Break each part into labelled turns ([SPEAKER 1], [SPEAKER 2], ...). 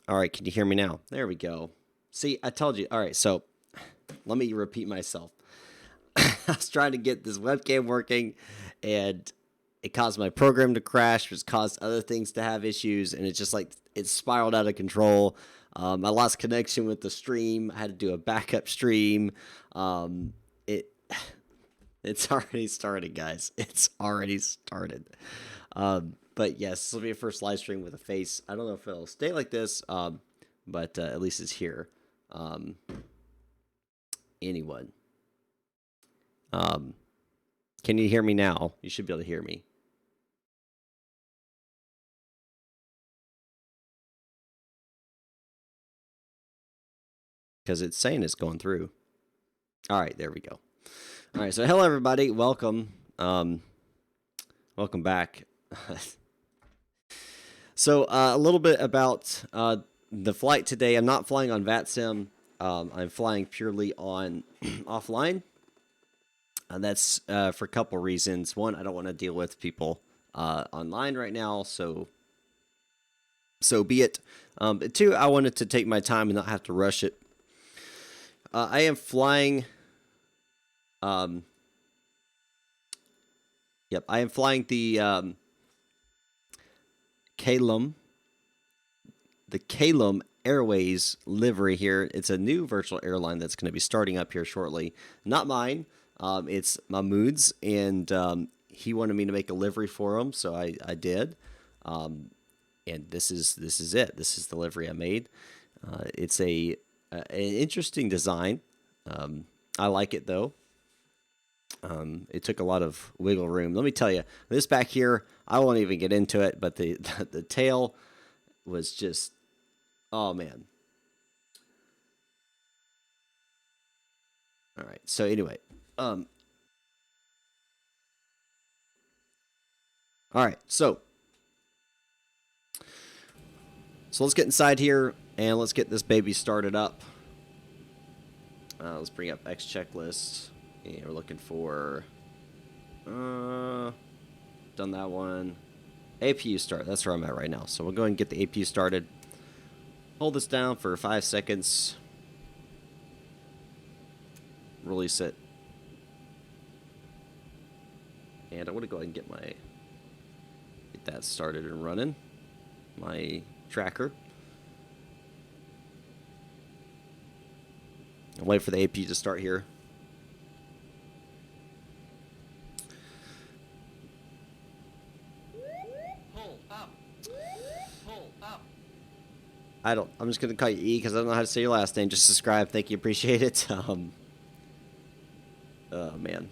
[SPEAKER 1] All right, can you hear me now? There we go. See, I told you. All right, so let me repeat myself. I was trying to get this webcam working, and it caused my program to crash, which caused other things to have issues, and it's just like it spiraled out of control. I lost connection with the stream. I had to do a backup stream. It it's already started, guys. It's already started. But yes, this will be a first live stream with a face. I don't know if it'll stay like this, but at least it's here. Anyone. Can you hear me now? You should be able to hear me. Because it's saying it's going through. All right, there we go. All right, so hello everybody, welcome. Welcome back. So a little bit about the flight today. I'm not flying on VATSIM. I'm flying purely on offline. And that's for a couple reasons. One, I don't want to deal with people online right now, so be it. Two, I wanted to take my time and not have to rush it. I am flying. Yep, I am flying the Kaleum Airways livery here. It's a new virtual airline that's going to be starting up here shortly. Not mine. It's Mahmoud's, and he wanted me to make a livery for him, so I did. And this is it. This is the livery I made. It's an interesting design. I like it though. It took a lot of wiggle room. Let me tell you, this back here, I won't even get into it, but the tail was just, oh man. All right. So anyway, all right. So let's get inside here and let's get this baby started up. Let's bring up X checklist. And we're looking for, done that one. APU start, that's where I'm at right now. So we'll go ahead and get the APU started. Hold this down for 5 seconds. Release it. And I want to go ahead and get that started and running. My tracker. I'll wait for the APU to start here. I'm just going to call you E because I don't know how to say your last name. Just subscribe. Thank you. Appreciate it. Oh, man.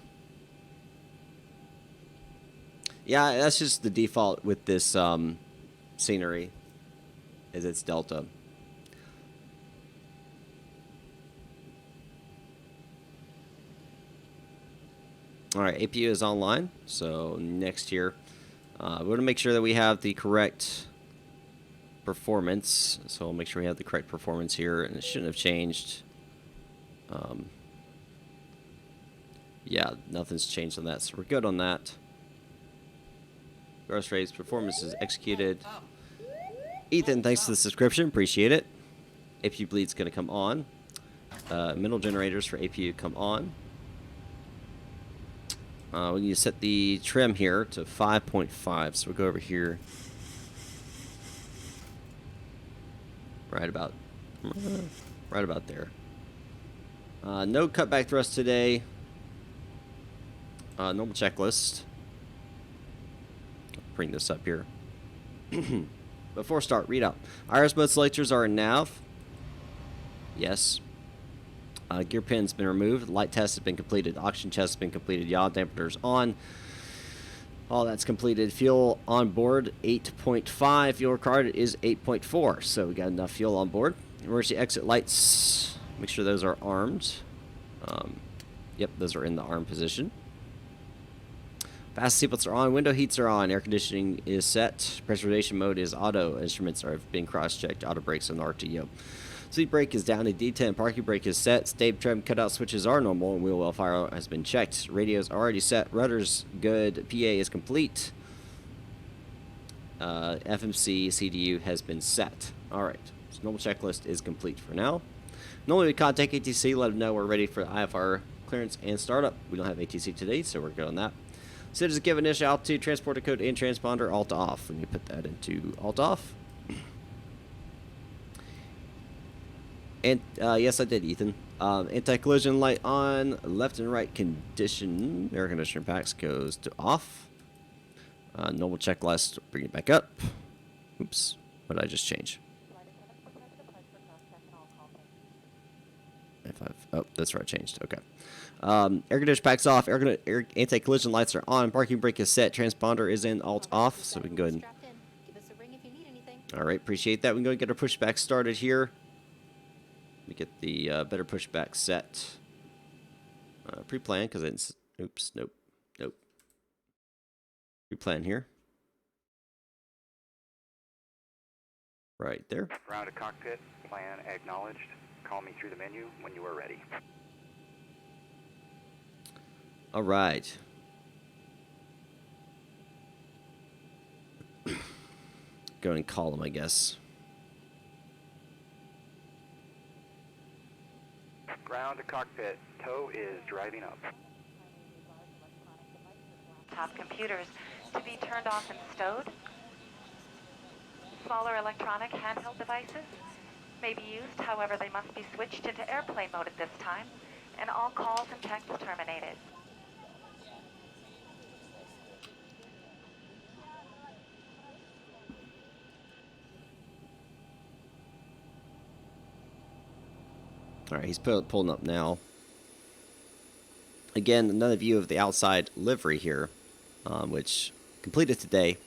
[SPEAKER 1] Yeah, that's just the default with this scenery. Is it's Delta. All right, APU is online. So next here, we want to make sure that we have the correct performance, so we'll make sure we have the correct performance here, and it shouldn't have changed. Yeah, nothing's changed on that, so we're good on that. Gross rates, performance is executed. Ethan, thanks for the subscription, appreciate it. APU bleed's going to come on. Middle generators for APU come on. We need to set the trim here to 5.5, so we'll go over here. Right about there. No cutback thrust today. Normal checklist. Bring this up here. Before start, read out. Iris mode selectors are in nav. Yes. Gear pin's been removed. Light test has been completed. Oxygen test has been completed. Yaw dampeners on. All that's completed. Fuel on board 8.5. Fuel required is 8.4. So we got enough fuel on board. Emergency exit lights. Make sure those are armed. Yep, those are in the arm position. Fast seatbelts are on. Window heats are on. Air conditioning is set. Pressurization mode is auto. Instruments are being cross-checked. Auto brakes on RTO. Seat brake is down to D10. Parking brake is set. State trim cutout switches are normal, and wheel well fire has been checked. Radios are already set. Rudder's good. PA is complete. FMC CDU has been set. All right. So normal checklist is complete for now. Normally we contact ATC, let them know we're ready for IFR clearance and startup. We don't have ATC today, so we're good on that. So just give initial altitude, transporter code, and transponder alt off. Let me put that into alt off. And yes, I did, Ethan. Anti-collision light on, left and right condition. Air conditioner packs goes to off. Normal checklist, bring it back up. Oops, what did I just change? Oh, that's where I changed. Okay. Air conditioner packs off. Anti-collision lights are on. Parking brake is set. Transponder is in. Alt off. So we can go ahead and... All right, appreciate that. We can go and get our pushback started here. Let me get the better pushback set. Pre-plan because it's... Oops, nope. Pre-plan here. Right there.
[SPEAKER 2] Ground to cockpit. Plan acknowledged. Call me through the menu when you are ready.
[SPEAKER 1] All right. Go and call him, I guess.
[SPEAKER 2] Ground to cockpit. Tow is driving up.
[SPEAKER 3] Top computers to be turned off and stowed. Smaller electronic handheld devices may be used, however they must be switched into airplane mode at this time, and all calls and texts terminated.
[SPEAKER 1] All right, he's pulling up now. Again, another view of the outside livery here, which completed today.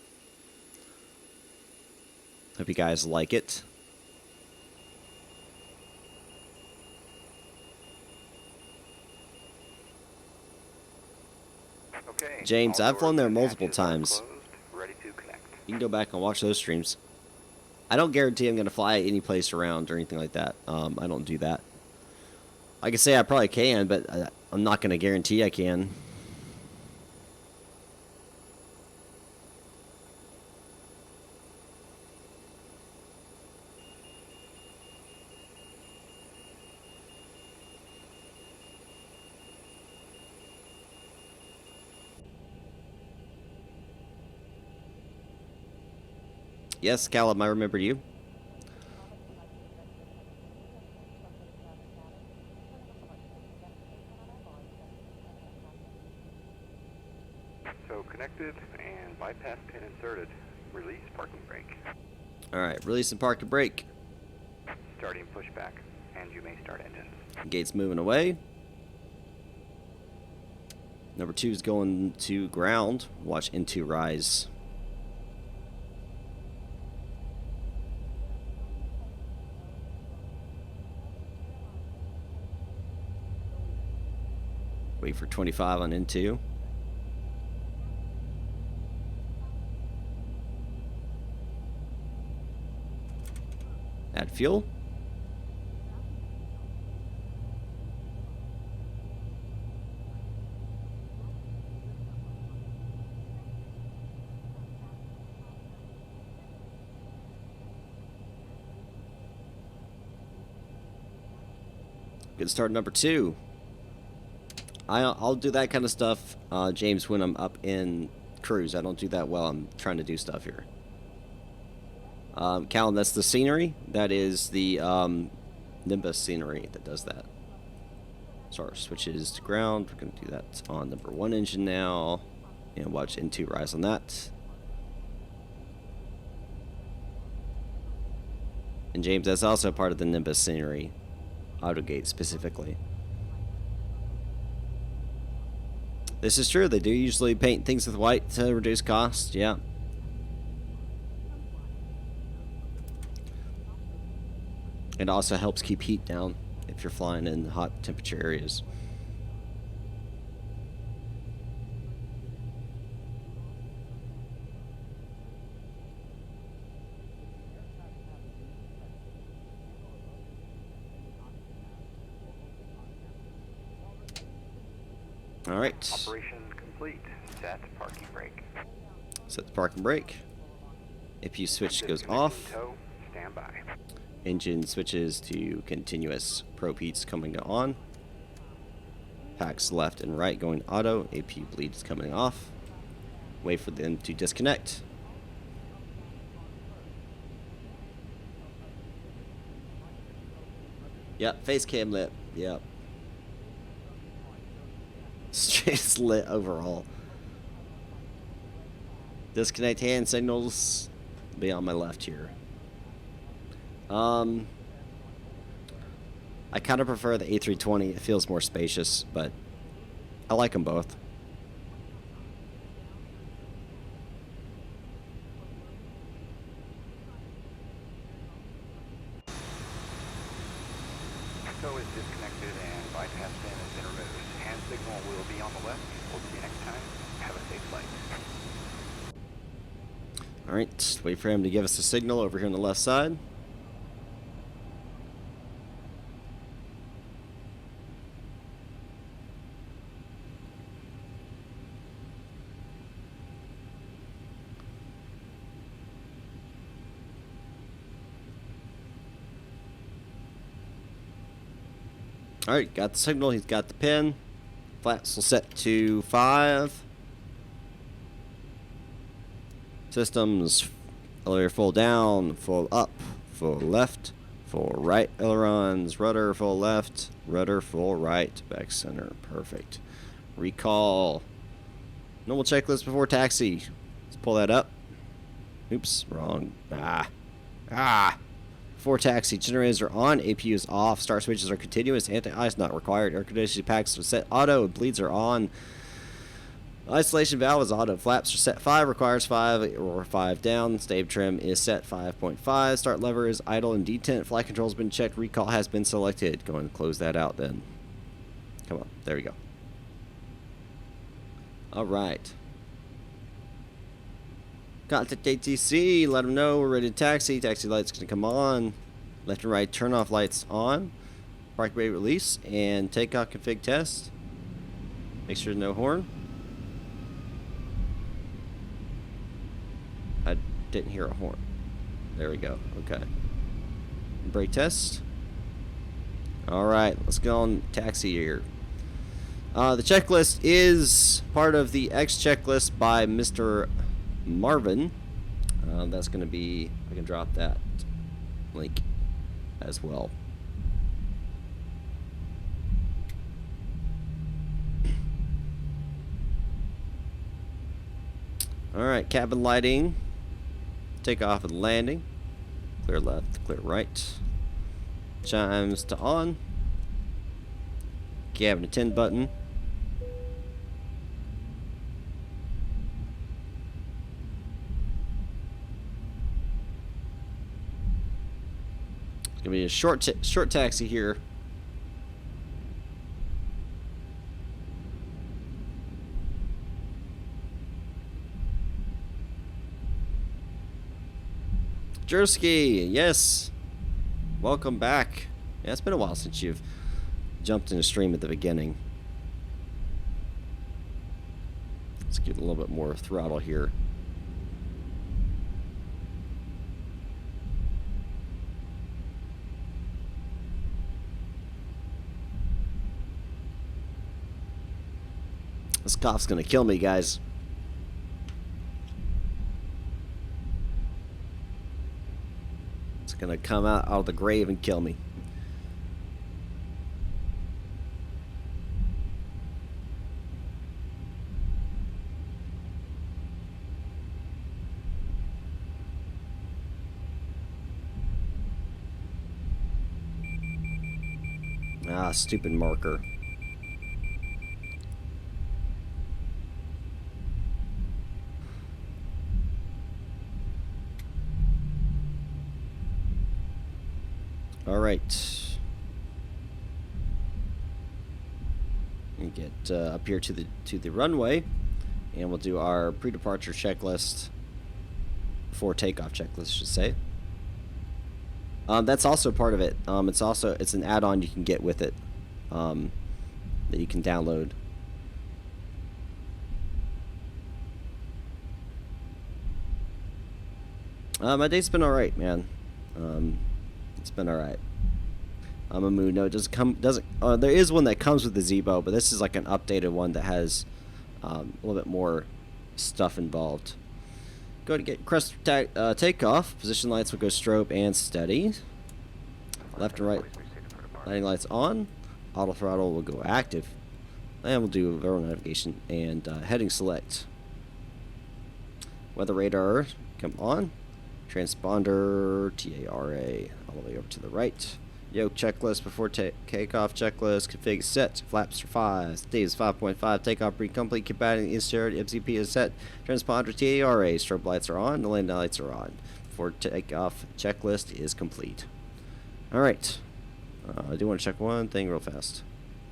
[SPEAKER 1] Hope you guys like it.
[SPEAKER 2] Okay.
[SPEAKER 1] James, I've flown there multiple times.
[SPEAKER 2] Ready to connect.
[SPEAKER 1] You can go back and watch those streams. I don't guarantee I'm going to fly any place around or anything like that. I don't do that. I can say I probably can, but I'm not going to guarantee I can. Yes, Callum, I remember you.
[SPEAKER 2] So connected and bypass pin inserted. Release parking brake.
[SPEAKER 1] All right, release and park and brake.
[SPEAKER 2] Starting pushback, and you may start engines.
[SPEAKER 1] Gates moving away. Number 2 is going to ground. Watch N2 rise. Wait for 25 on N2. Add fuel. Good start number 2. I'll do that kind of stuff, James, when I'm up in cruise. I don't do that while I'm trying to do stuff here. Callum, that's the scenery. That is the Nimbus scenery that does that. So our switches to ground. We're going to do that on number 1 engine now. And watch N2 rise on that. And James, that's also part of the Nimbus scenery. Autogate specifically. This is true. They do usually paint things with white to reduce cost. Yeah. It also helps keep heat down if you're flying in hot temperature areas. All right.
[SPEAKER 2] Operation complete. Set parking brake.
[SPEAKER 1] Set the parking brake. If you switch goes off.
[SPEAKER 2] Tow, stand by.
[SPEAKER 1] Engine switches to continuous. Probe heats coming on. Packs left and right going auto. AP bleeds coming off. Wait for them to disconnect. Yep, face cam lit. Yep. It's lit overall. Disconnect hand signals. Be on my left here. I kind of prefer the A320. It feels more spacious, but I like them both.
[SPEAKER 2] Tow is disconnected and bypass pin has been removed. Hand signal will be on the left. We'll see you next time. Have a safe flight.
[SPEAKER 1] Alright, wait for him to give us a signal over here on the left side. Alright, got the signal, he's got the pin. Flaps will set to 5. Systems, elevator full down, full up, full left, full right ailerons, rudder full left, rudder full right, back center, perfect. Recall. Normal checklist before taxi. Let's pull that up. Oops, wrong. Before taxi, generators are on, APU is off, start switches are continuous, anti-ice not required, air conditioning packs are set auto, bleeds are on. Isolation valve is auto, flaps are set 5, requires 5 or 5 down, stave trim is set 5.5, start lever is idle and detent, flight control has been checked, recall has been selected. Go and close that out then. Come on, there we go. Alright. Contact ATC, let them know we're ready to taxi. Taxi lights gonna come on. Left and right turn off lights on. Park brake release and takeoff config test. Make sure no horn. I didn't hear a horn. There we go. Okay. Brake test. Alright, let's go on taxi here. The checklist is part of the X checklist by Mr. Marvin. That's going to be, I can drop that link as well. Alright, cabin lighting. Takeoff and landing. Clear left, clear right. Chimes to on. Cabin attend button. It's gonna be a short taxi here. Jersky, yes. Welcome back. Yeah, it's been a while since you've jumped in a stream at the beginning. Let's get a little bit more throttle here. This cough's gonna kill me, guys. It's gonna come out of the grave and kill me. Ah, stupid marker. All right. We get up here to the runway, and we'll do our pre-departure checklist, before takeoff checklist, I should say. That's also part of it. It's an add-on you can get with it, that you can download. My day's been all right, man. It's been all right. I'm a mood. No, it doesn't. There is one that comes with the Zibo, but this is like an updated one that has a little bit more stuff involved. Go to get crest takeoff. Position lights will go strobe and steady. Left and right landing lights on. Auto throttle will go active. And we'll do aero navigation and heading select. Weather radar come on. Transponder TARA all the way over to the right. Yoke checklist before takeoff checklist. Config set. Flaps are 5. Staves 5.5. Takeoff brief complete. Combating insert. MCP is set. Transponder TARA. Strobe lights are on. The landing lights are on. Before takeoff checklist is complete. Alright. I do want to check one thing real fast.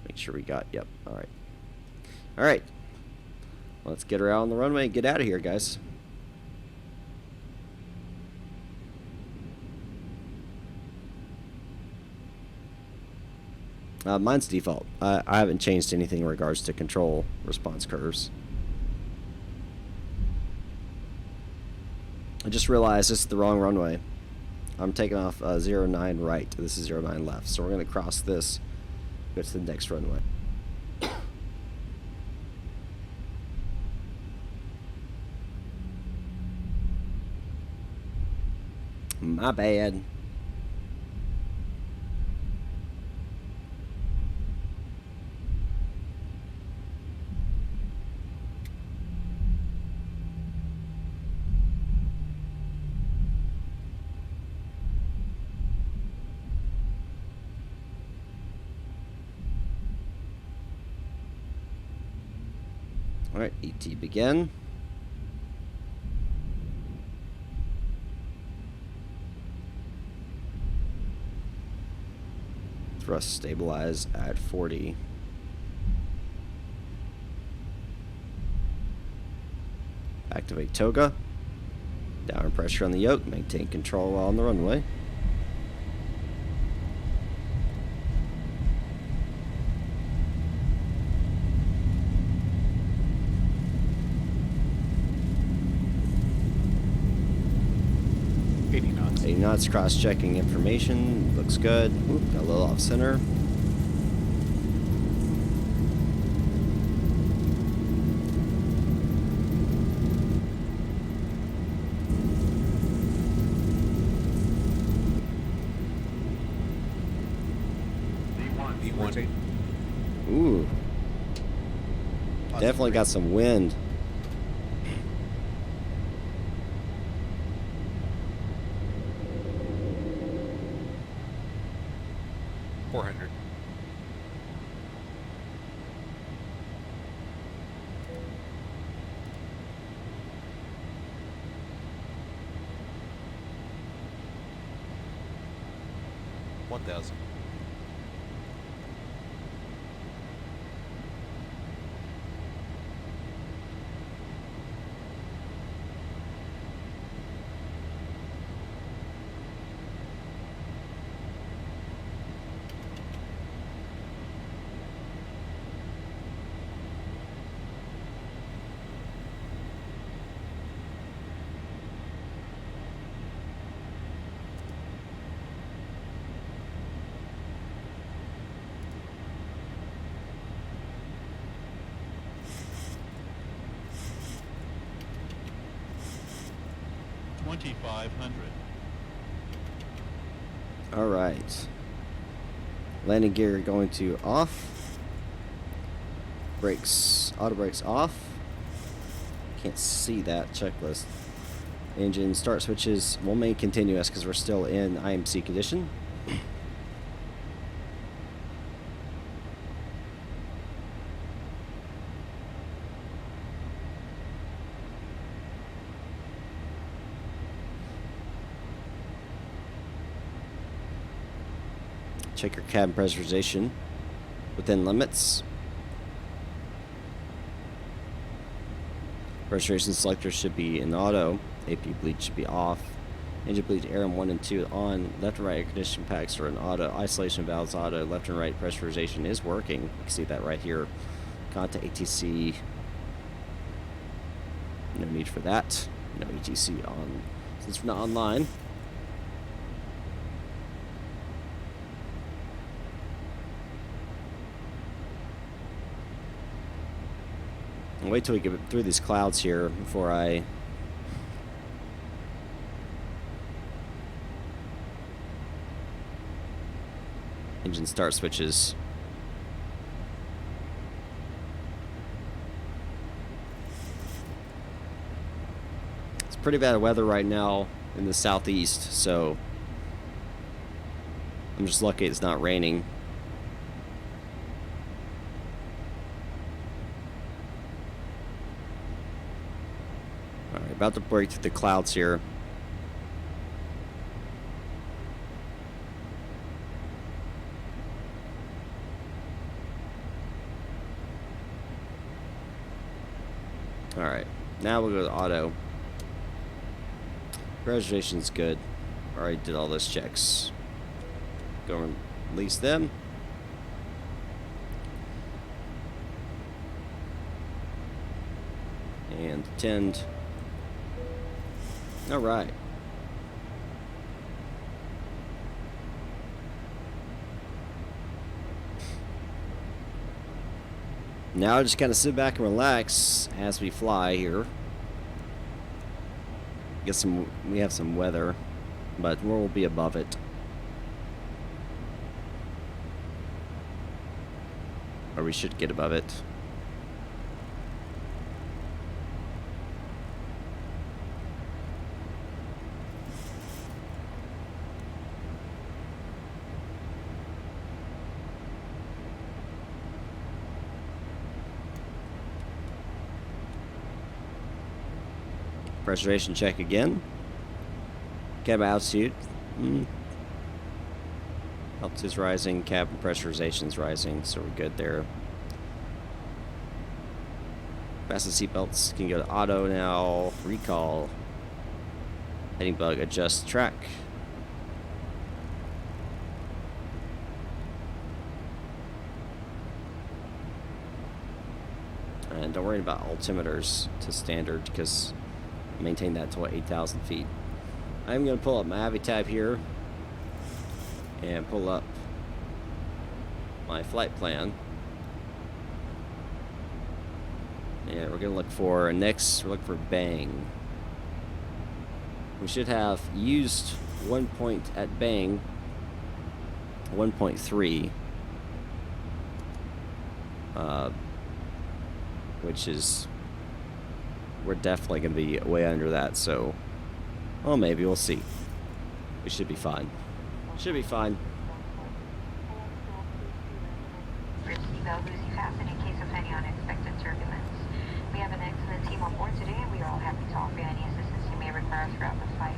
[SPEAKER 1] Make sure we got. Yep. Alright. Alright. Let's get her out on the runway and get out of here, guys. Mine's default. I haven't changed anything in regards to control response curves. I just realized this is the wrong runway. I'm taking off 09 right. This is 09 left. So we're going to cross this, go to the next runway. My bad. Alright, ET begin. Thrust stabilize at 40. Activate toga. Downward pressure on the yoke. Maintain control while on the runway. Knots, cross-checking information. Looks good. Oop, got a little off center.
[SPEAKER 2] V1.
[SPEAKER 1] Ooh. Definitely got some wind. All right. Landing gear going to off. Brakes, auto brakes off. Can't see that checklist. Engine start switches will remain continuous because we're still in IMC condition. Check your cabin pressurization within limits. Pressurization selector should be in auto. AP bleed should be off. Engine bleed air 1 and 2 on. Left and right air conditioning packs are in auto. Isolation valves auto. Left and right pressurization is working. You can see that right here. Contact ATC. No need for that. No ATC on since we're not online. I'll wait till we get through these clouds here before I engine start switches. It's pretty bad weather right now in the southeast, so I'm just lucky it's not raining. Alright, about to break through the clouds here. Alright, now we'll go to auto. Reservation's good. Already did all those checks. Go and release them. And attend. Alright. Now just kind of sit back and relax as we fly here. We have some weather, but we'll be above it. Or we should get above it. Pressurization check again. Cabin altitude. Altitude's rising, cabin pressurization's rising, so we're good there. Fasten seatbelts. Can go to auto now. Recall. Heading bug. Adjust track. And don't worry about altimeters to standard because maintain that to 8,000 feet. I'm going to pull up my Avi tab here and pull up my flight plan. And we're going to look for next. We're looking for Bang. We should have used 1 point at Bang, 1.3, which is. We're definitely going to be way under that, so... Well, maybe. We'll see. We should be fine. Should be fine.
[SPEAKER 4] Losing fast in case of any unexpected turbulence. We have an excellent team on board today, and we are all happy to offer any assistance you may require throughout the flight.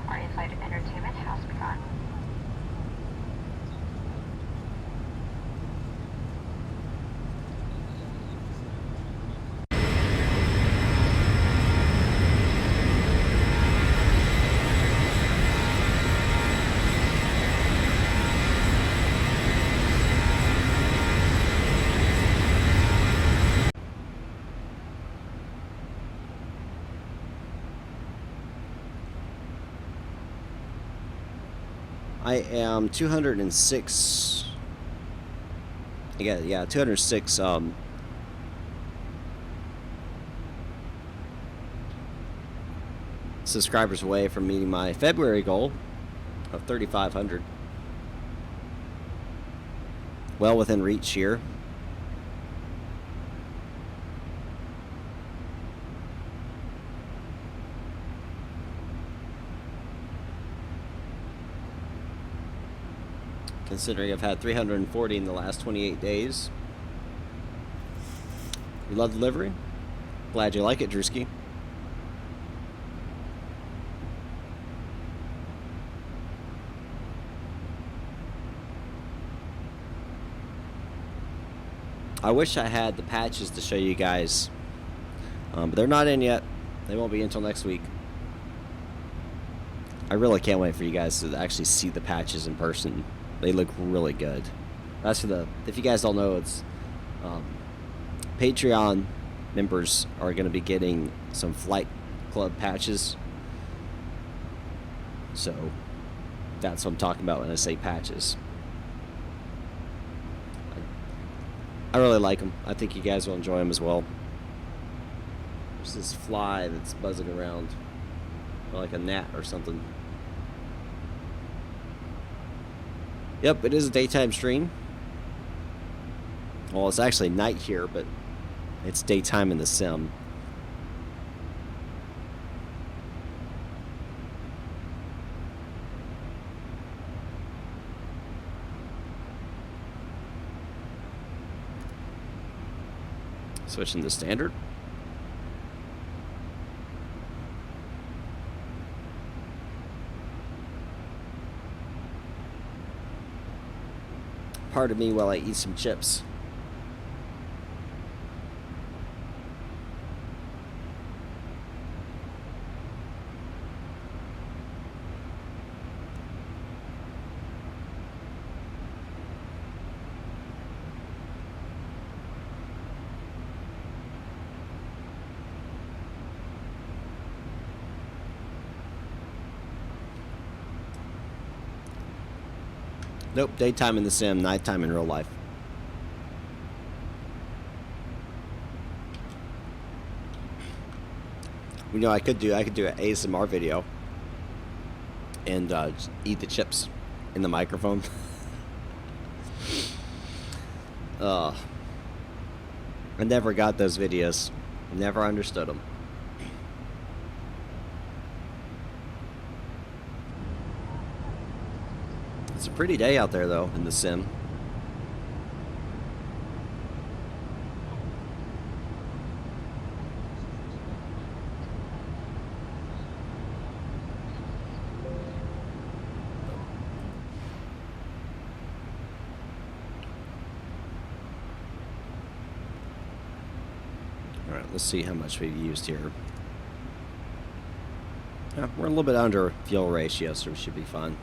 [SPEAKER 4] Our in-flight entertainment has begun.
[SPEAKER 1] I am 206. Yeah, 206. Subscribers away from meeting my February goal of 3,500. Well within reach here. Considering I've had 340 in the last 28 days. You love delivery? Glad you like it, Drewski. I wish I had the patches to show you guys, but they're not in yet. They won't be until next week. I really can't wait for you guys to actually see the patches in person. They look really good. That's for the, if you guys don't know, it's Patreon members are going to be getting some Flight Club patches. So that's what I'm talking about when I say patches. I really like them. I think you guys will enjoy them as well. What's this fly that's buzzing around? Or like a gnat or something. Yep, it is a daytime stream. Well, it's actually night here, but it's daytime in the sim. Switching to standard. Pardon me while I eat some chips. Nope, daytime in the sim, nighttime in real life. You know, I could do an ASMR video and just eat the chips in the microphone. I never got those videos. Never understood them. It's a pretty day out there, though, in the sim. All right, let's see how much we've used here. Yeah, we're a little bit under fuel ratio, so we should be fine.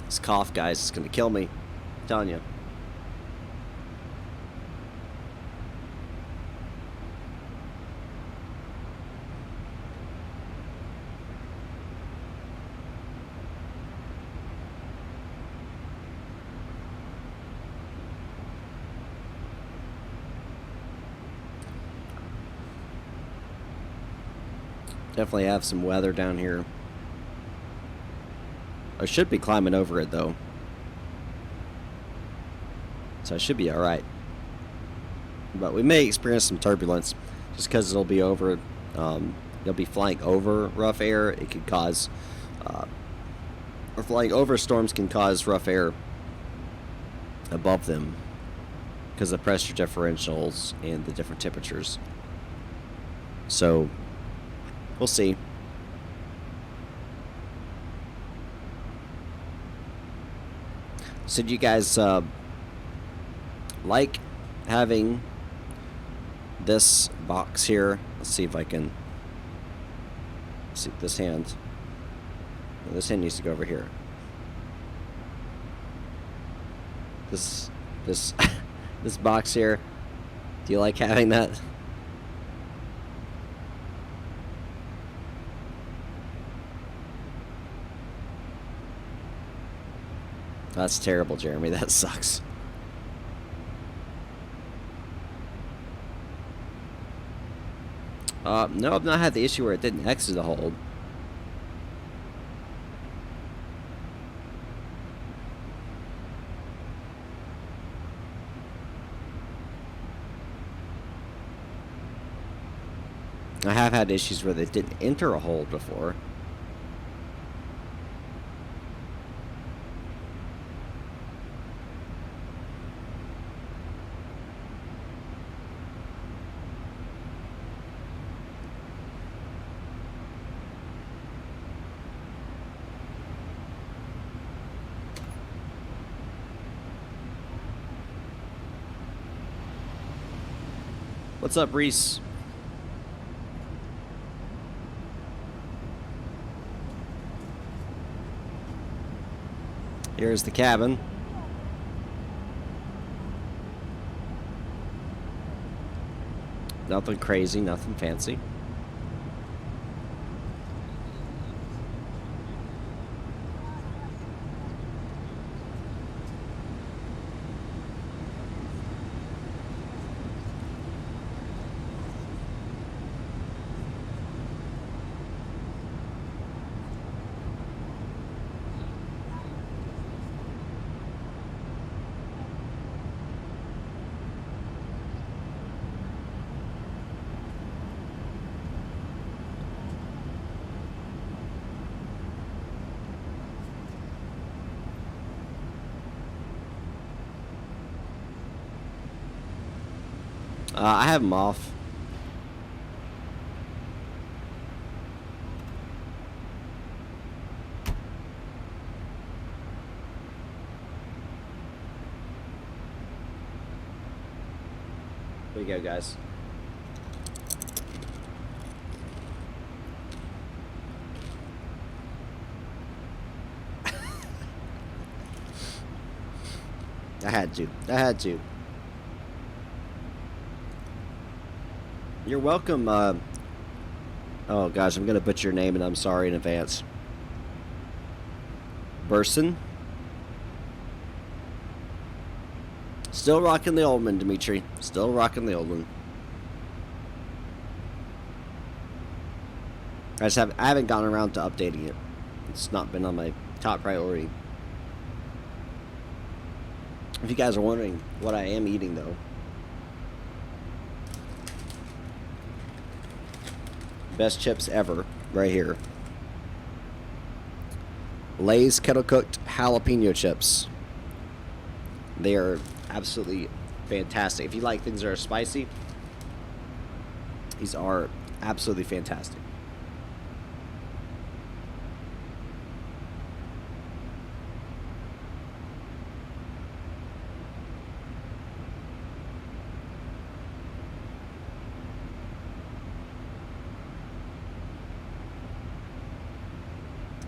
[SPEAKER 1] This cough, guys, is going to kill me. I'm telling you. Definitely have some weather down here. I should be climbing over it, though. So I should be alright. But we may experience some turbulence just because it'll be over, you'll be flying over rough air. It could cause, or flying over storms can cause rough air above them because of the pressure differentials and the different temperatures. So, we'll see. So do you guys like having this box here? Let's see if I can see this hand. This hand needs to go over here. This this box here. Do you like having that? That's terrible, Jeremy. That sucks. No, I've not had the issue where it didn't exit the hold. I have had issues where they didn't enter a hold before. What's up, Reese? Here's the cabin. Nothing crazy, nothing fancy. I have them off. There you go, guys. I had to. I had to. You're welcome. Oh gosh, I'm gonna butcher your name, and I'm sorry in advance. Burson. Still rocking the old one, Dimitri. Still rocking the old one. I haven't gotten around to updating it. It's not been on my top priority. If you guys are wondering what I am eating, though, best chips ever, right here. Lay's kettle cooked jalapeno chips. They are absolutely fantastic. If you like things that are spicy, these are absolutely fantastic.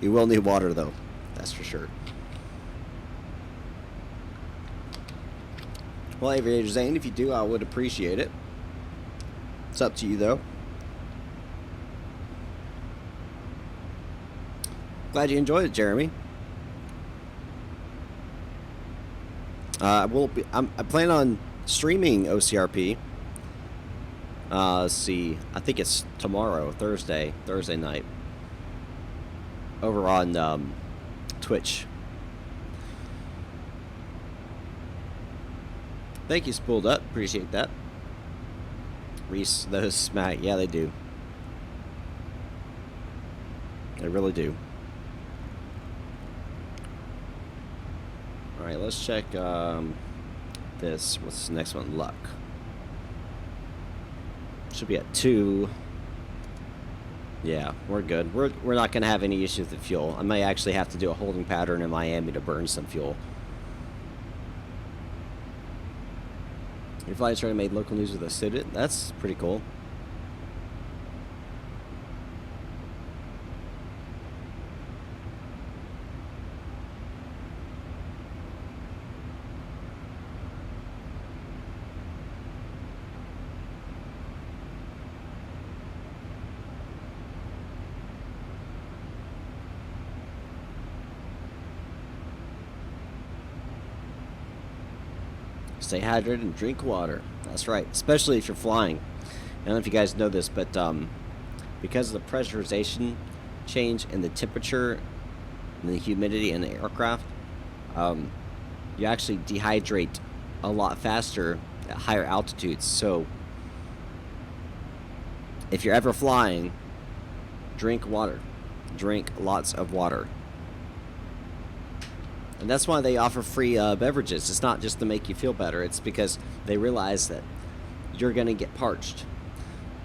[SPEAKER 1] You will need water, though. That's for sure. Well, Aviator Zane, if you do, I would appreciate it. It's up to you, though. Glad you enjoyed it, Jeremy. I plan on streaming OCRP. Let's see. I think it's tomorrow, Thursday night. Over on Twitch. Thank you, Spooled Up. Appreciate that. Reese, those smack. Yeah, they do. They really do. Alright, let's check this. What's the next one? Luck. Should be at 2. Yeah, we're good. We're not going to have any issues with fuel. I may actually have to do a holding pattern in Miami to burn some fuel. Your flight attendant made local news with a student. That's pretty cool. Stay hydrated and drink water. That's right, especially if you're flying. I don't know if you guys know this, but because of the pressurization change in the temperature and the humidity in the aircraft, you actually dehydrate a lot faster at higher altitudes. So if you're ever flying, drink water. Drink lots of water. And that's why they offer free beverages. It's not just to make you feel better. It's because they realize that you're going to get parched.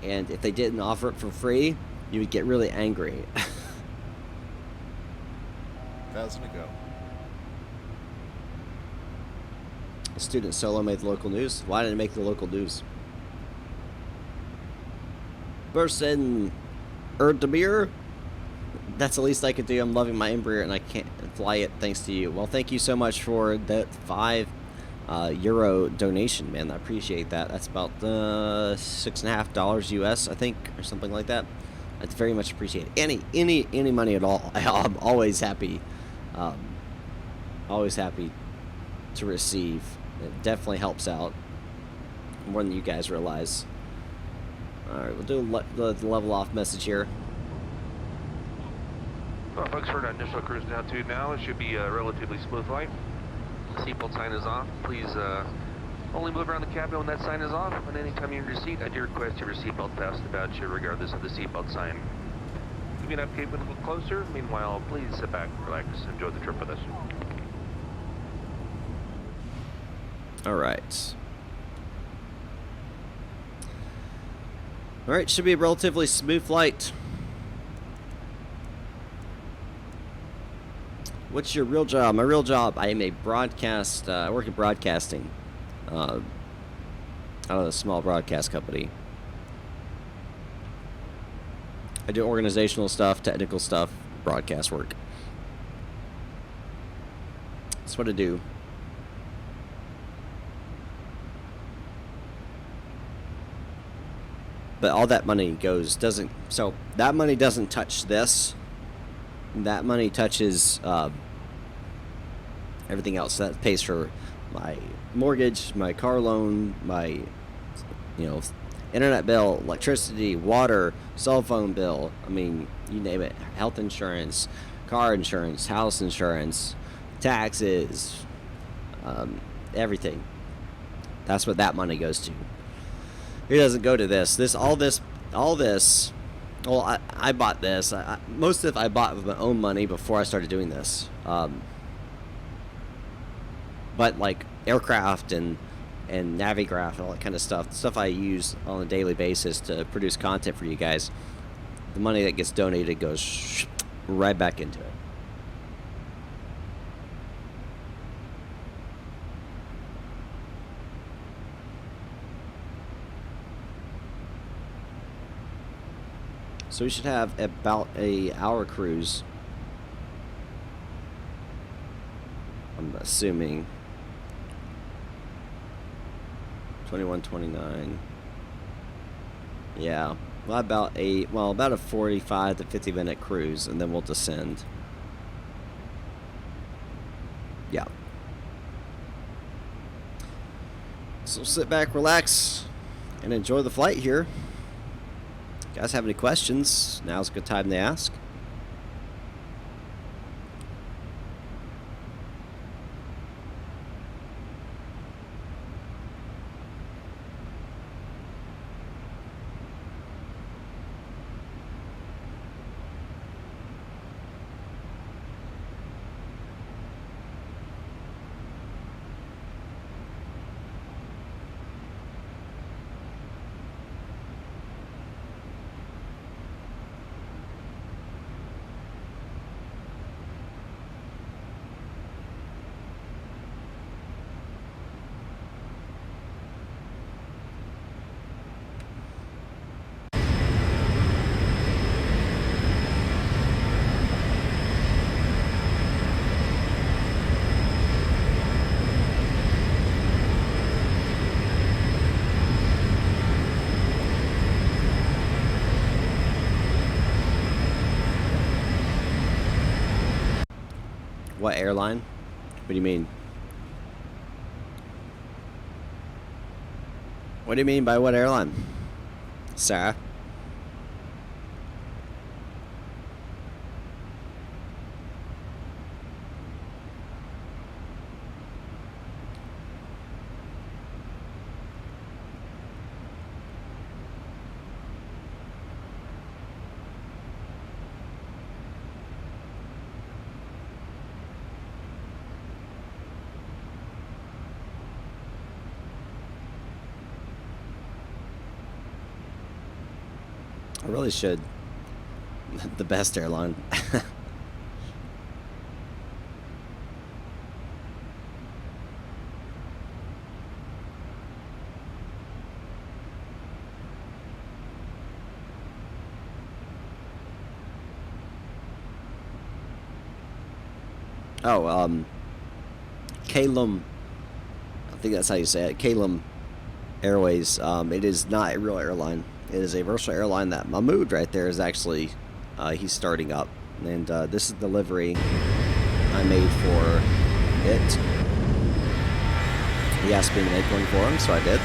[SPEAKER 1] And if they didn't offer it for free, you would get really angry.
[SPEAKER 5] 1,000 to go.
[SPEAKER 1] A student solo made the local news. Why didn't it make the local news? Burson Erdemir. That's the least I could do. I'm loving my Embraer and I can't fly it thanks to you. Well, thank you so much for that €5 donation, man. I appreciate that. That's about $6.50 US, I think, or something like that. That's very much appreciated. Any money at all. I'm always happy. Always happy to receive. It definitely helps out more than you guys realize. All right, we'll do the level off message here.
[SPEAKER 6] Well, folks, for an initial cruise altitude now, it should be a relatively smooth flight. Seatbelt sign is off. Please only move around the cabin when that sign is off. And anytime you're in your seat, I do request your seatbelt passed about you regardless of the seatbelt sign. Moving up cabin a little closer. Meanwhile, please sit back, relax, enjoy the trip with us.
[SPEAKER 1] All right. All right, should be a relatively smooth flight. What's your real job? My real job, I am a broadcast, I work in broadcasting. Out of a small broadcast company. I do organizational stuff, technical stuff, broadcast work. That's what I do. But all that money so that money doesn't touch this. That money touches everything else. That pays for my mortgage, my car loan, my, internet bill, electricity, water, cell phone bill. I mean, you name it. Health insurance, car insurance, house insurance, taxes, everything. That's what that money goes to. It doesn't go to this. All this. Well, I bought this. Most of it I bought with my own money before I started doing this. But like aircraft and Navigraph and all that kind of stuff I use on a daily basis to produce content for you guys, the money that gets donated goes right back into it. So we should have about an hour cruise. I'm assuming 21:29. Yeah, well, about a 45 to 50 minute cruise, and then we'll descend. Yeah. So sit back, relax, and enjoy the flight here. If you guys have any questions, now's a good time to ask. What airline? What do you mean? What do you mean by what airline, Sarah? I really should. The best airline. Oh, Kaleum. I think that's how you say it. Kaleum Airways. It is not a real airline. It is a virtual airline that Mahmood right there is actually, he's starting up. And this is the delivery I made for it. He asked me to make one for him, so I did.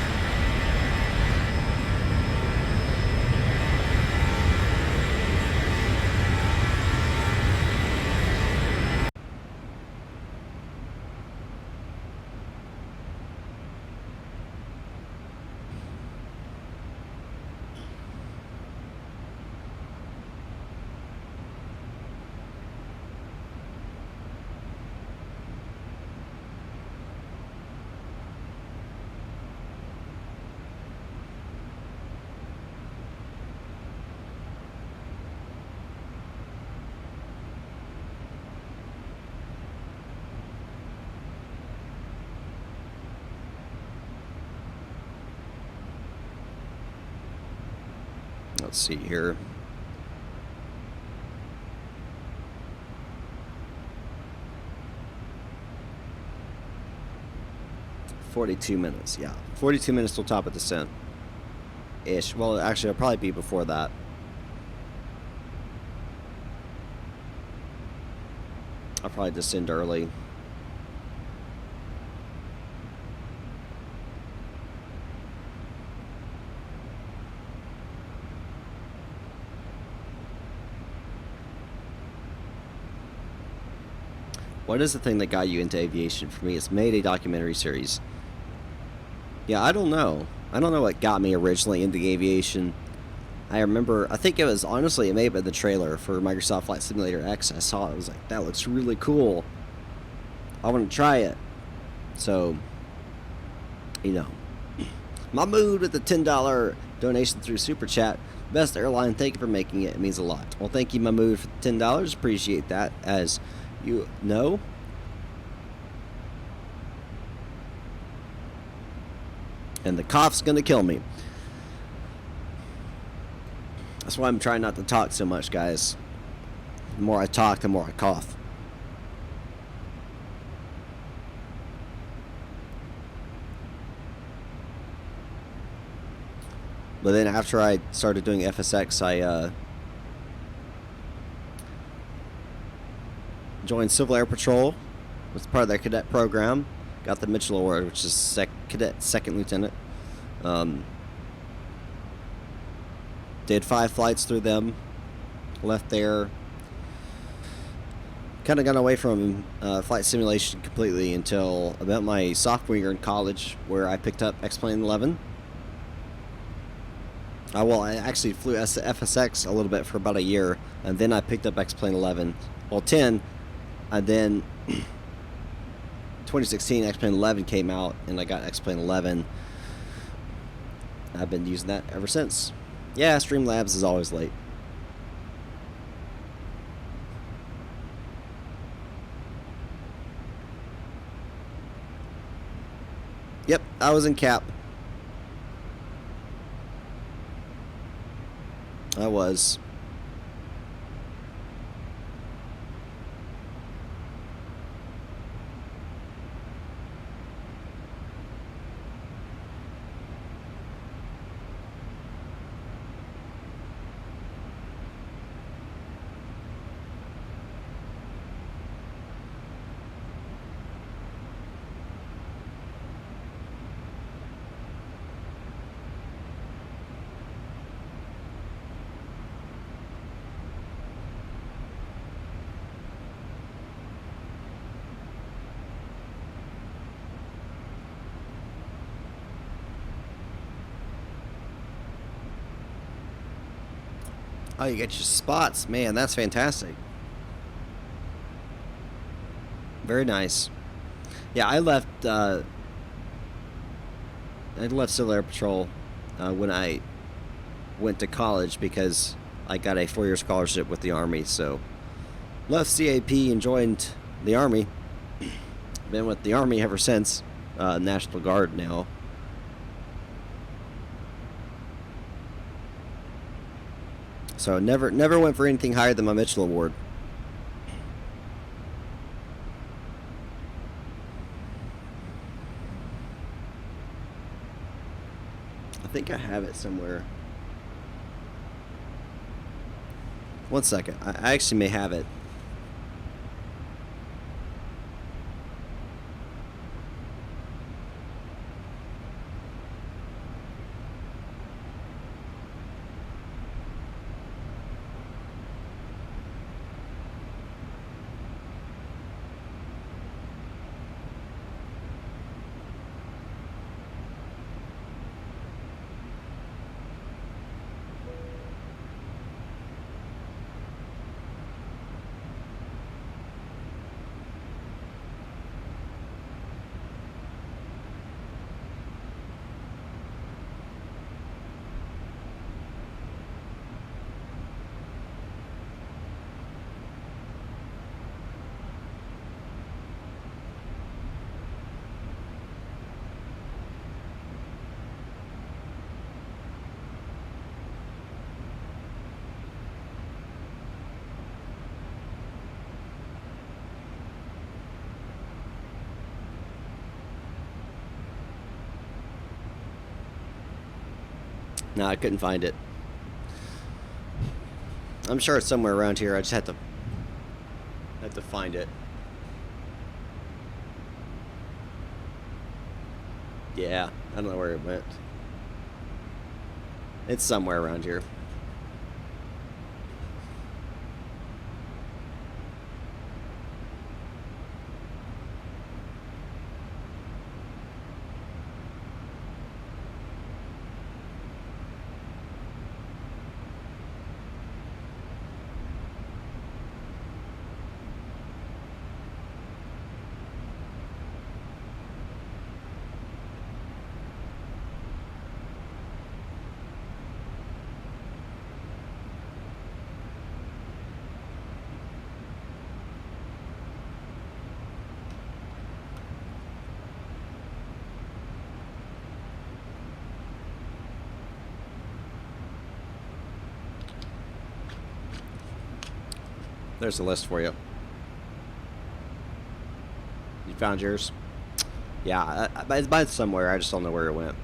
[SPEAKER 1] Let's see here. "42 minutes, yeah. 42 minutes till top of descent. Ish. Well, actually, it'll probably be before that. I'll probably descend early. What is the thing that got you into aviation? For me, it's Mayday documentary series. Yeah, I don't know. I don't know what got me originally into aviation. I remember, I think it was, honestly, it may have been the trailer for Microsoft Flight Simulator X. I saw it, I was like, that looks really cool. I want to try it. So, you know. Mahmood with the $10 donation through Super Chat. Best airline, thank you for making it. It means a lot. Well, thank you, Mahmood, for the $10. Appreciate that. As you know. And the cough's going to kill me. That's why I'm trying not to talk so much, guys. The more I talk, the more I cough. But then after I started doing FSX, I joined Civil Air Patrol. Was part of their cadet program. Got the Mitchell Award, which is cadet second lieutenant. Did 5 flights through them. Left there. Kind of got away from flight simulation completely until about my sophomore year in college, where I picked up X-Plane 11. I actually flew FSX a little bit for about a year, and then I picked up X-Plane 11. Well, 10, and then 2016 X-Plane 11 came out, and I got X-Plane 11. I've been using that ever since. Yeah, Streamlabs is always late. Yep, I was in cap. I was. Oh, you get your spots. Man, that's fantastic. Very nice. Yeah, I left Civil Air Patrol when I went to college because I got a 4-year scholarship with the Army. So left CAP and joined the Army. Been with the Army ever since. National Guard now. So never went for anything higher than my Mitchell Award. I think I have it somewhere. One second. I actually may have it. No, I couldn't find it. I'm sure it's somewhere around here. I just have to find it. Yeah, I don't know where it went. It's somewhere around here. There's a list for you. You found yours? Yeah, it's by somewhere. I just don't know where it went.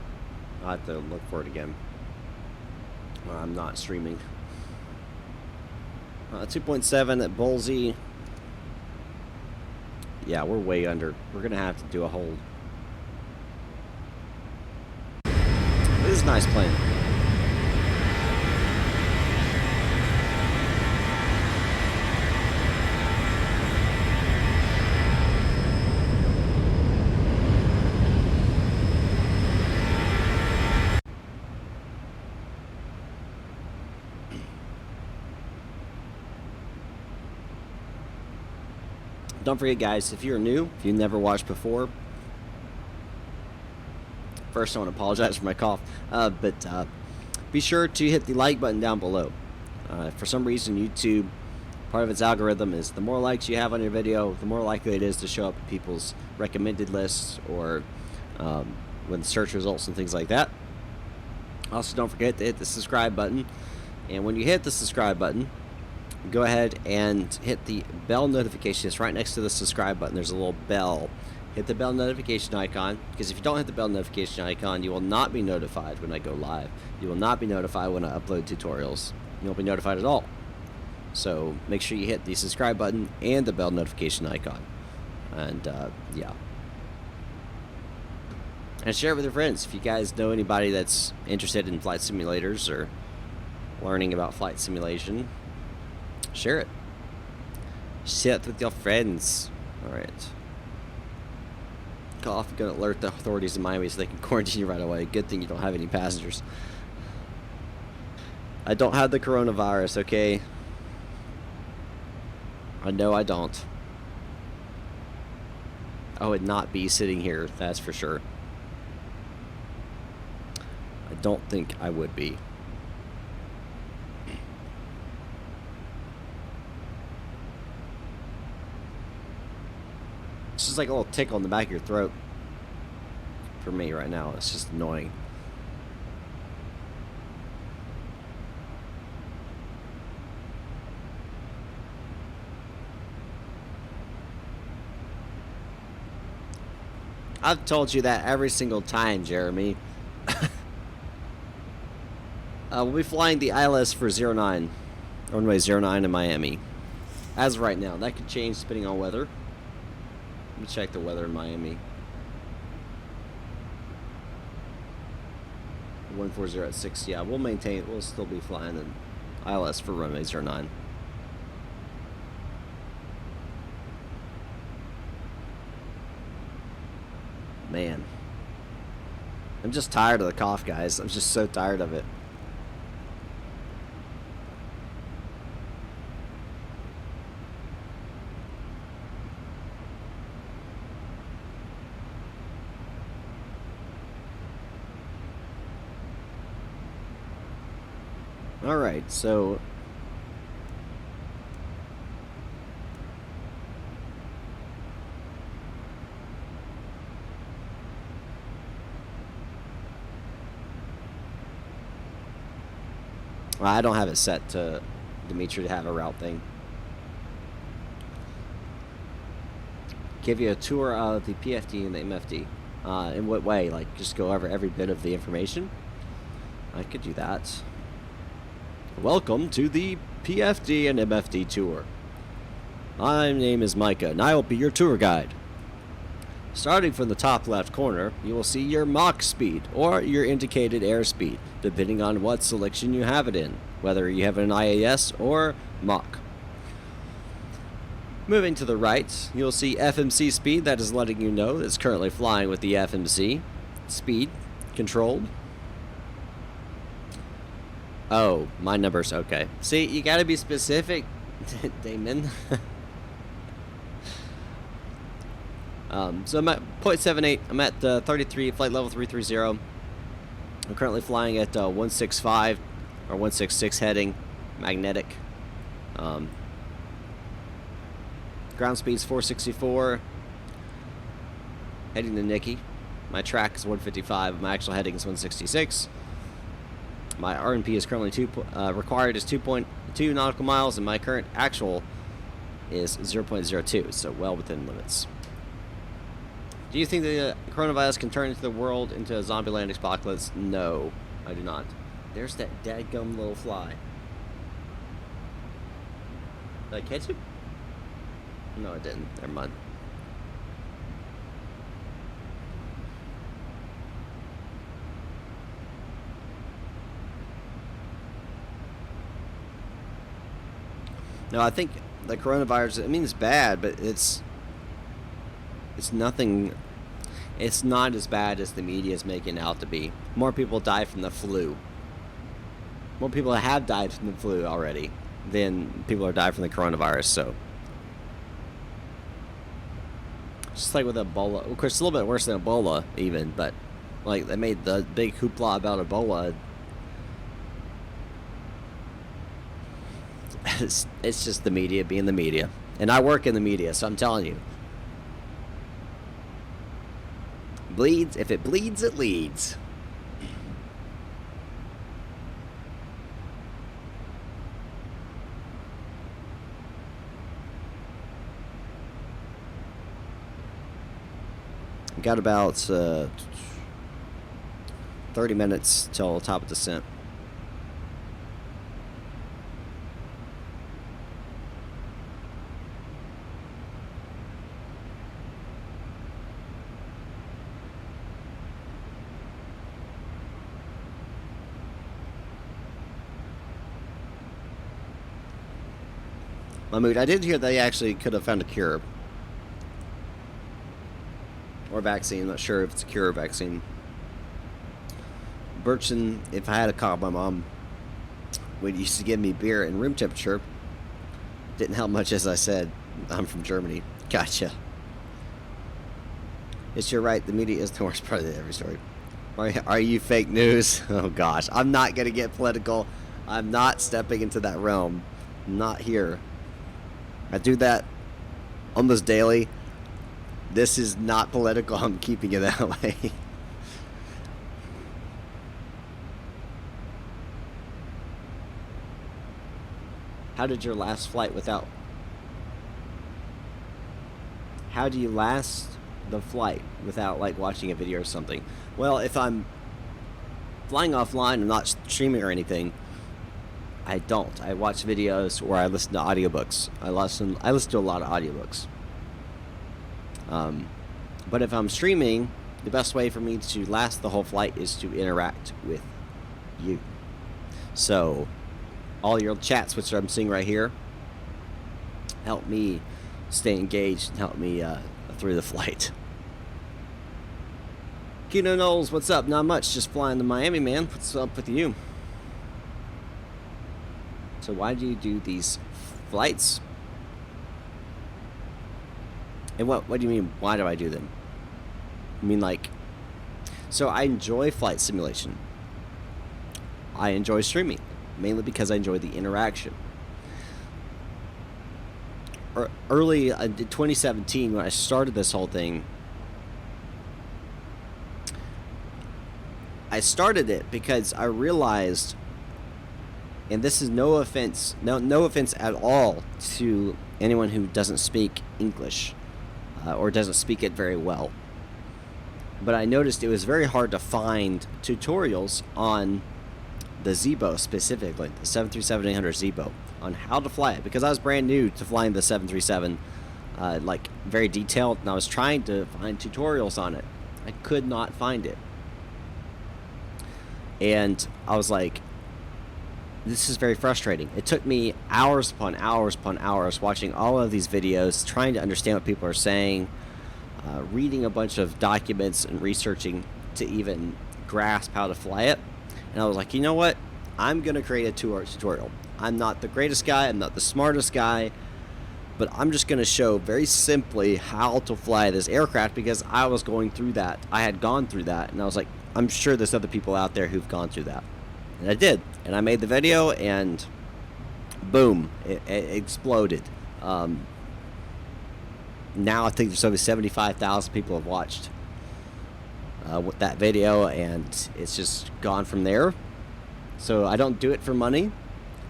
[SPEAKER 1] I'll have to look for it again. I'm not streaming. 2.7 at Bolsey. Yeah, we're way under. We're going to have to do a whole... This is a nice plane. Don't forget, guys, if you're new, if you've never watched before, first I want to apologize for my cough, but be sure to hit the like button down below. For some reason, YouTube, part of its algorithm is the more likes you have on your video, the more likely it is to show up in people's recommended lists or with search results and things like that. Also, don't forget to hit the subscribe button, and when you hit the subscribe button, go ahead and hit the bell notification. It's right next to the subscribe button. There's a little bell. Hit the bell notification icon, because if you don't hit the bell notification icon, you will not be notified when I go live. You will not be notified when I upload tutorials. You won't be notified at all. So make sure you hit the subscribe button and the bell notification icon. And yeah. And share it with your friends. If you guys know anybody that's interested in flight simulators or learning about flight simulation, share it. Share it with your friends. Alright. Call off, gonna alert the authorities in Miami so they can quarantine you right away. Good thing you don't have any passengers. I don't have the coronavirus, okay? I know I don't. I would not be sitting here, that's for sure. I don't think I would be. It's just like a little tickle in the back of your throat. For me right now, it's just annoying. I've told you that every single time, Jeremy. We'll be flying the ILS for 09. Runway 09 in Miami. As of right now, that could change depending on weather. Let me check the weather in Miami. 140 at 6. Yeah, we'll maintain. We'll still be flying an ILS for runway 09. Man, I'm just tired of the cough, guys. I'm just so tired of it. Alright, so I don't have it set to Dimitri to have a route thing. Give you a tour of the PFD and the MFD. In what way? Like, just go over every bit of the information? I could do that. Welcome to the PFD and MFD tour. My name is Micah, and I will be your tour guide. Starting from the top left corner, you will see your Mach speed, or your indicated airspeed, depending on what selection you have it in, whether you have an IAS or Mach. Moving to the right, you'll see FMC speed, that is letting you know it's currently flying with the FMC. Speed, controlled. Oh, my number's okay. See, you gotta be specific, Damon. So I'm at 0.78. I'm at 33, flight level 330. I'm currently flying at 165 or 166 heading, magnetic. Ground speed's 464. Heading to Nikki. My track is 155. My actual heading is 166. My RNP is currently required is 2.2 nautical miles, and my current actual is 0.02, so well within limits. Do you think the coronavirus can turn into the world into a zombie land apocalypse? No, I do not. There's that dadgum little fly. Did I catch it? No, I didn't. Never mind. No, I think the coronavirus, I mean, it's bad, but it's nothing, it's not as bad as the media is making it out to be. More people die from the flu. More people have died from the flu already than people are dying from the coronavirus, so. Just like with Ebola. Of course, it's a little bit worse than Ebola, even, but, like, they made the big hoopla about Ebola. It's just the media being the media. And I work in the media, so I'm telling you. Bleeds, if it bleeds, it leads. Got about 30 minutes till top of descent. Mahmood, I did hear they actually could have found a cure. Or vaccine, I'm not sure if it's a cure or vaccine. Burchin, if I had a cough, my mom would used to give me beer in room temperature. Didn't help much, as I said. I'm from Germany. Gotcha. Yes, you're right. The media is the worst part of every story. Are you fake news? Oh, gosh. I'm not going to get political. I'm not stepping into that realm. I'm not here. I do that almost daily. This is not political. I'm keeping it that way. How did your last flight without... How do you last the flight without, like, watching a video or something? Well, if I'm flying offline and not streaming or anything, I don't. I watch videos or I listen to audiobooks. I listen to a lot of audiobooks. But if I'm streaming, the best way for me to last the whole flight is to interact with you. So, all your chats, which I'm seeing right here, help me stay engaged and help me through the flight. Kino Knowles, what's up? Not much, just flying to Miami, man. What's up with you? So why do you do these flights? And what do you mean, why do I do them? I mean, like, so I enjoy flight simulation. I enjoy streaming, mainly because I enjoy the interaction. Early in 2017, when I started this whole thing, I started it because I realized, and this is no offense at all to anyone who doesn't speak English or doesn't speak it very well, but I noticed it was very hard to find tutorials on the Zibo specifically, the 737-800 Zibo, on how to fly it, because I was brand new to flying the 737, like very detailed, and I was trying to find tutorials on it. I could not find it. And I was like, this is very frustrating. It took me hours upon hours upon hours watching all of these videos, trying to understand what people are saying, reading a bunch of documents and researching to even grasp how to fly it. And I was like, you know what? I'm going to create a 2-hour tutorial. I'm not the greatest guy. I'm not the smartest guy. But I'm just going to show very simply how to fly this aircraft, because I was going through that. I had gone through that. And I was like, I'm sure there's other people out there who've gone through that. And I did. And I made the video, and boom, it exploded. Now I think there's over 75,000 people have watched that video, and it's just gone from there. So I don't do it for money.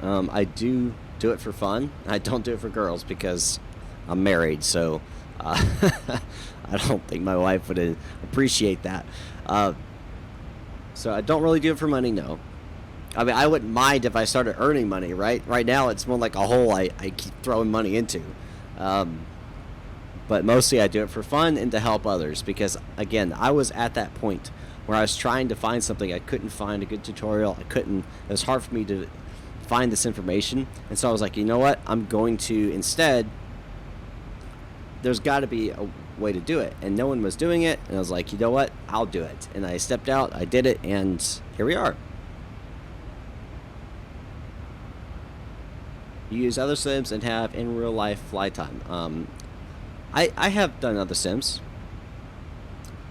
[SPEAKER 1] I do it for fun. I don't do it for girls because I'm married, so I don't think my wife would appreciate that. So I don't really do it for money, no. I mean, I wouldn't mind if I started earning money, right? Right now, it's more like a hole I keep throwing money into. But mostly I do it for fun and to help others, because, again, I was at that point where I was trying to find something. I couldn't find a good tutorial. It was hard for me to find this information. And so I was like, you know what? I'm going to instead, there's got to be a way to do it. And no one was doing it. And I was like, you know what? I'll do it. And I stepped out. I did it. And here we are. You use other sims and have in real life flight time. I have done other sims.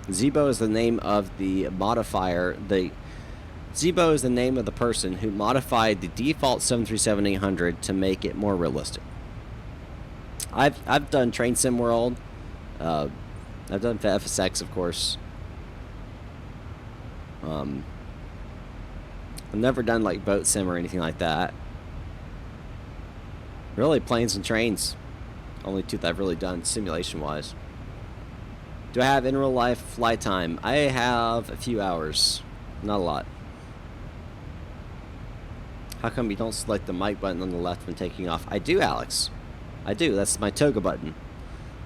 [SPEAKER 1] Zibo is the name of the modifier. Zibo is the name of the person who modified the default 737-800 to make it more realistic. I've done Train Sim World. I've done FSX, of course. I've never done like Boat Sim or anything like that. Really, Planes and Trains. Only two that I've really done simulation-wise. Do I have in real life flight time? I have a few hours. Not a lot. How come you don't select the mic button on the left when taking off? I do, Alex. I do. That's my toga button.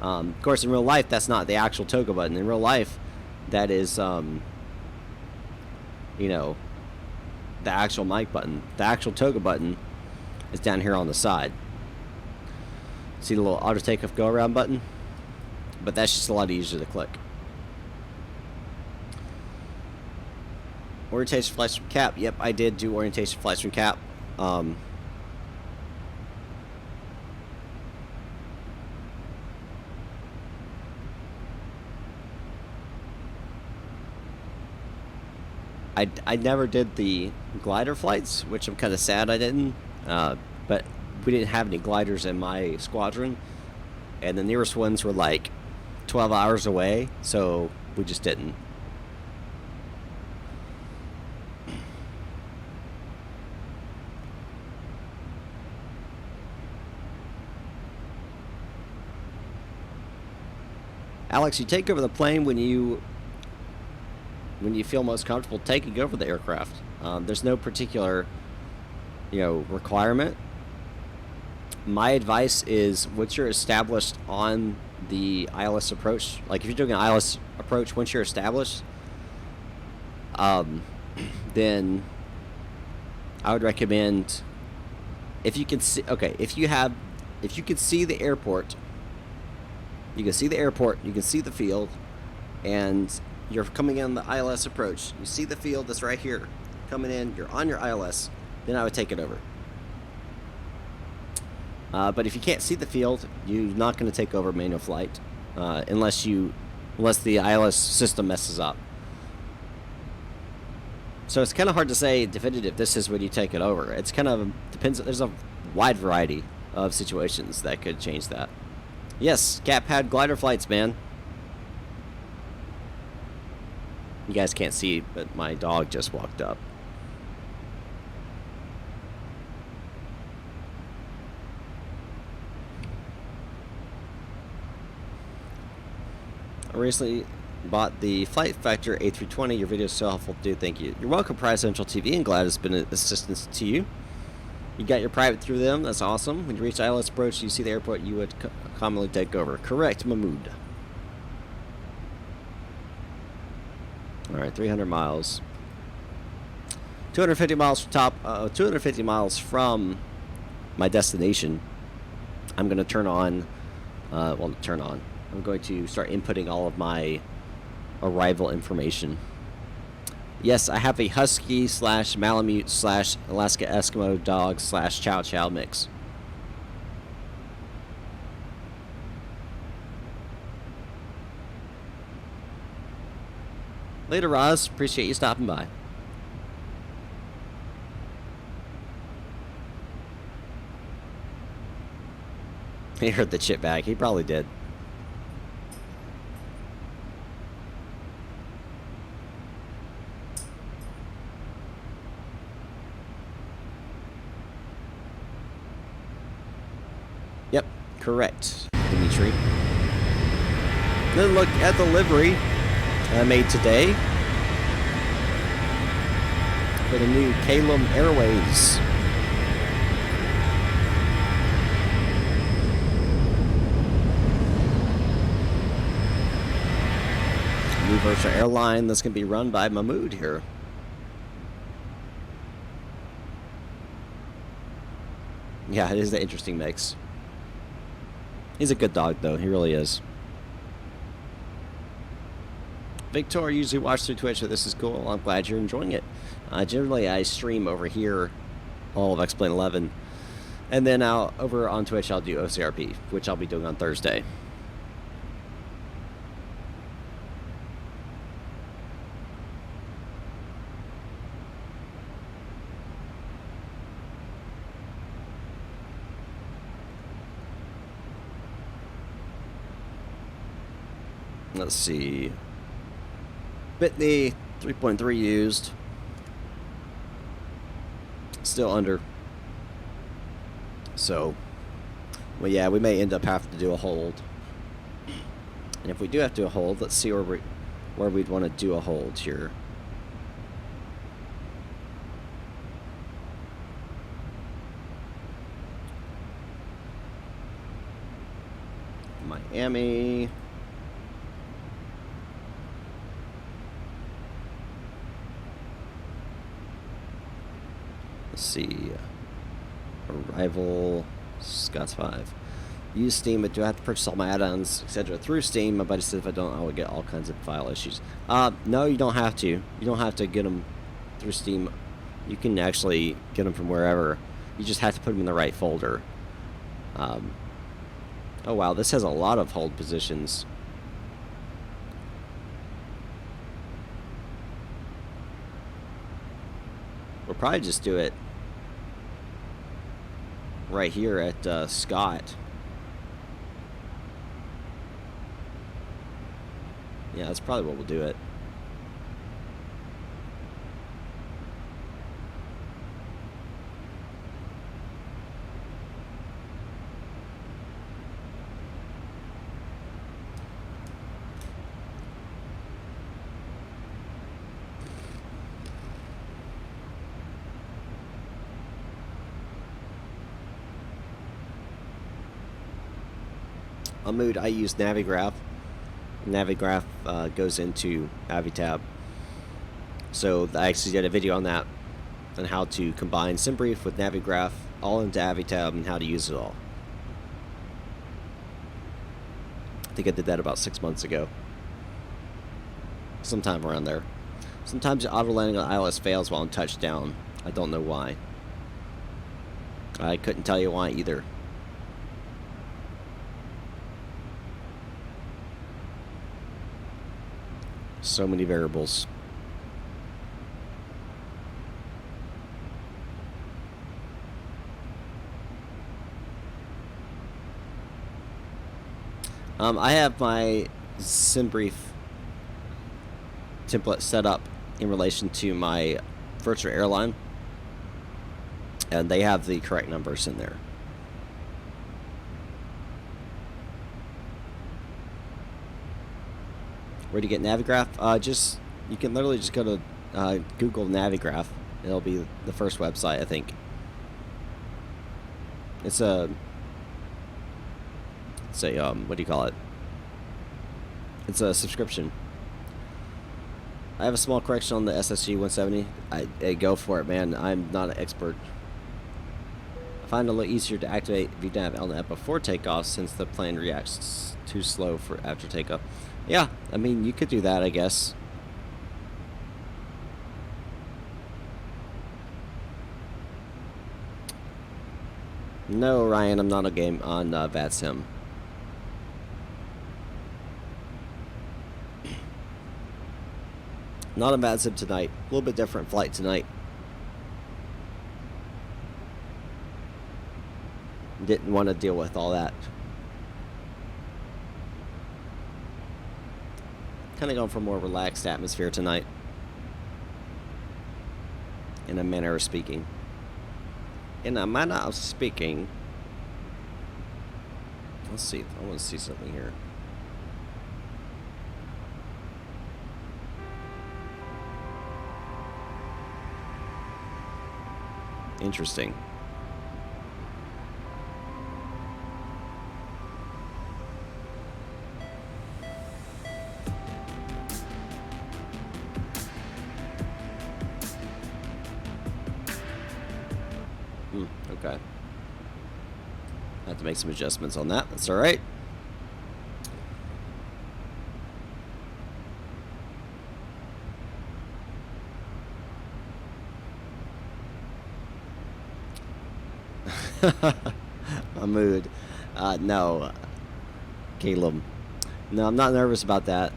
[SPEAKER 1] Of course, in real life, that's not the actual toga button. In real life, that is, you know, the actual mic button. The actual toga button is down here on the side. See the little auto takeoff go around button? But that's just a lot easier to click. Orientation flights from Cap. Yep, I did do orientation flights from Cap. I never did the glider flights, which I'm kind of sad I didn't. But we didn't have any gliders in my squadron, and the nearest ones were like 12 hours away, so we just didn't. Alex, you take over the plane when you feel most comfortable taking over the aircraft. There's no particular, requirement. My advice is once you're established on the ILS approach, like if you're doing an ILS approach, once you're established, then I would recommend, if you can see, if you can see the airport, you can see the field, and you're coming in the ILS approach, you see the field that's right here, coming in, you're on your ILS, then I would take it over. But if you can't see the field, you're not going to take over manual flight unless the ILS system messes up. So it's kind of hard to say definitive this is when you take it over. It's kind of depends. There's a wide variety of situations that could change that. Yes, Cap had glider flights, man. You guys can't see, but my dog just walked up. bought the Flight Factor A320. Your video is so helpful, dude. Thank you. You're welcome, Prize Central TV, and glad it's been an assistance to you. You got your private through them. That's awesome. When you reach ILS approach, you see the airport you would commonly take over. Correct, Mahmood. All right, 300 miles. 250 miles from 250 miles from my destination. I'm going to turn on. I'm going to start inputting all of my arrival information. Yes, I have a Husky / Malamute / Alaska Eskimo dog / Chow Chow mix. Later, Roz. Appreciate you stopping by. He heard the chip bag. He probably did. Yep, correct, Dimitri. Then look at the livery I made today for the new Kaleum Airways. New virtual airline that's going to be run by Mahmood here. Yeah, it is an interesting mix. He's a good dog, though. He really is. Victor, usually watch through Twitch, so this is cool. I'm glad you're enjoying it. Generally, I stream over here all of X-Plane 11. And then over on Twitch, I'll do OCRP, which I'll be doing on Thursday. Let's see. Bitney 3.3 used. Still under. So, well, yeah, we may end up having to do a hold. And if we do have to do a hold, let's see where we'd want to do a hold here. Miami. Let's see. Arrival. Scott's 5. Use Steam, but do I have to purchase all my add-ons, etc. through Steam? My buddy said if I don't, I would get all kinds of file issues. No, you don't have to. You don't have to get them through Steam. You can actually get them from wherever. You just have to put them in the right folder. Oh wow, this has a lot of hold positions. We'll probably just do it right here at Scott. Yeah, that's probably what we'll do it. Mood, I use Navigraph. Navigraph goes into Avitab. So I actually did a video on that, on how to combine Debrief with Navigraph all into Avitab and how to use it all. I think I did that about 6 months ago. Sometime around there. Sometimes the auto landing on ILS fails while on touchdown. I don't know why. I couldn't tell you why either. So many variables. I have my Debrief template set up in relation to my virtual airline, and they have the correct numbers in there. Where do you get Navigraph? You can literally just go to Google Navigraph. It'll be the first website, I think. It's a what do you call it? It's a subscription. I have a small correction on the SSG 170. I go for it, man. I'm not an expert. I find it a little easier to activate VNav LNAV before takeoff since the plane reacts too slow for after takeoff. Yeah, I mean, you could do that, I guess. No, Ryan, I'm not a game on VATSIM. Not on VATSIM tonight. A little bit different flight tonight. Didn't want to deal with all that. Kind of going for a more relaxed atmosphere tonight. In a manner of speaking. In a manner of speaking. Let's see. I want to see something here. Interesting. Okay. I have to make some adjustments on that. That's all right. Mahmood. No. Caleb. No, I'm not nervous about that.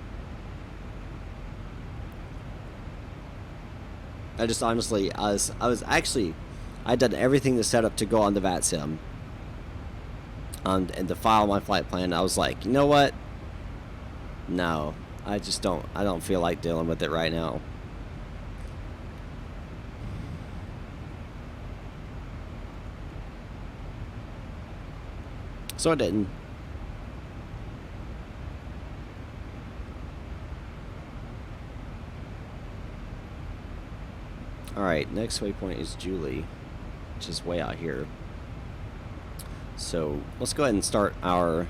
[SPEAKER 1] I just honestly, I'd done everything to set up to go on the VATSIM. And to file my flight plan. I was like, you know what? No. I don't feel like dealing with it right now. So I didn't. Alright, next waypoint is Julie, which is way out here. So let's go ahead and start our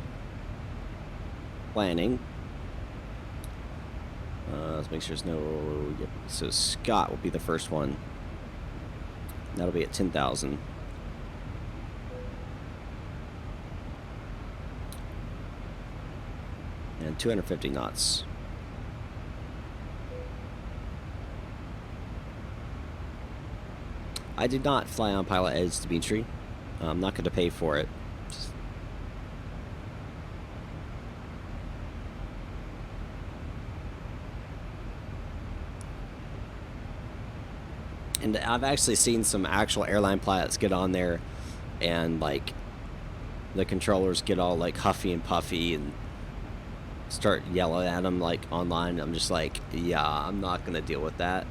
[SPEAKER 1] planning. Let's make sure there's no... Yep. So Scott will be the first one. That'll be at 10,000. And 250 knots. I did not fly on Pilot Edge, Dimitri. I'm not going to pay for it. And I've actually seen some actual airline pilots get on there and like the controllers get all like huffy and puffy and start yelling at them like online. I'm just like, yeah, I'm not going to deal with that.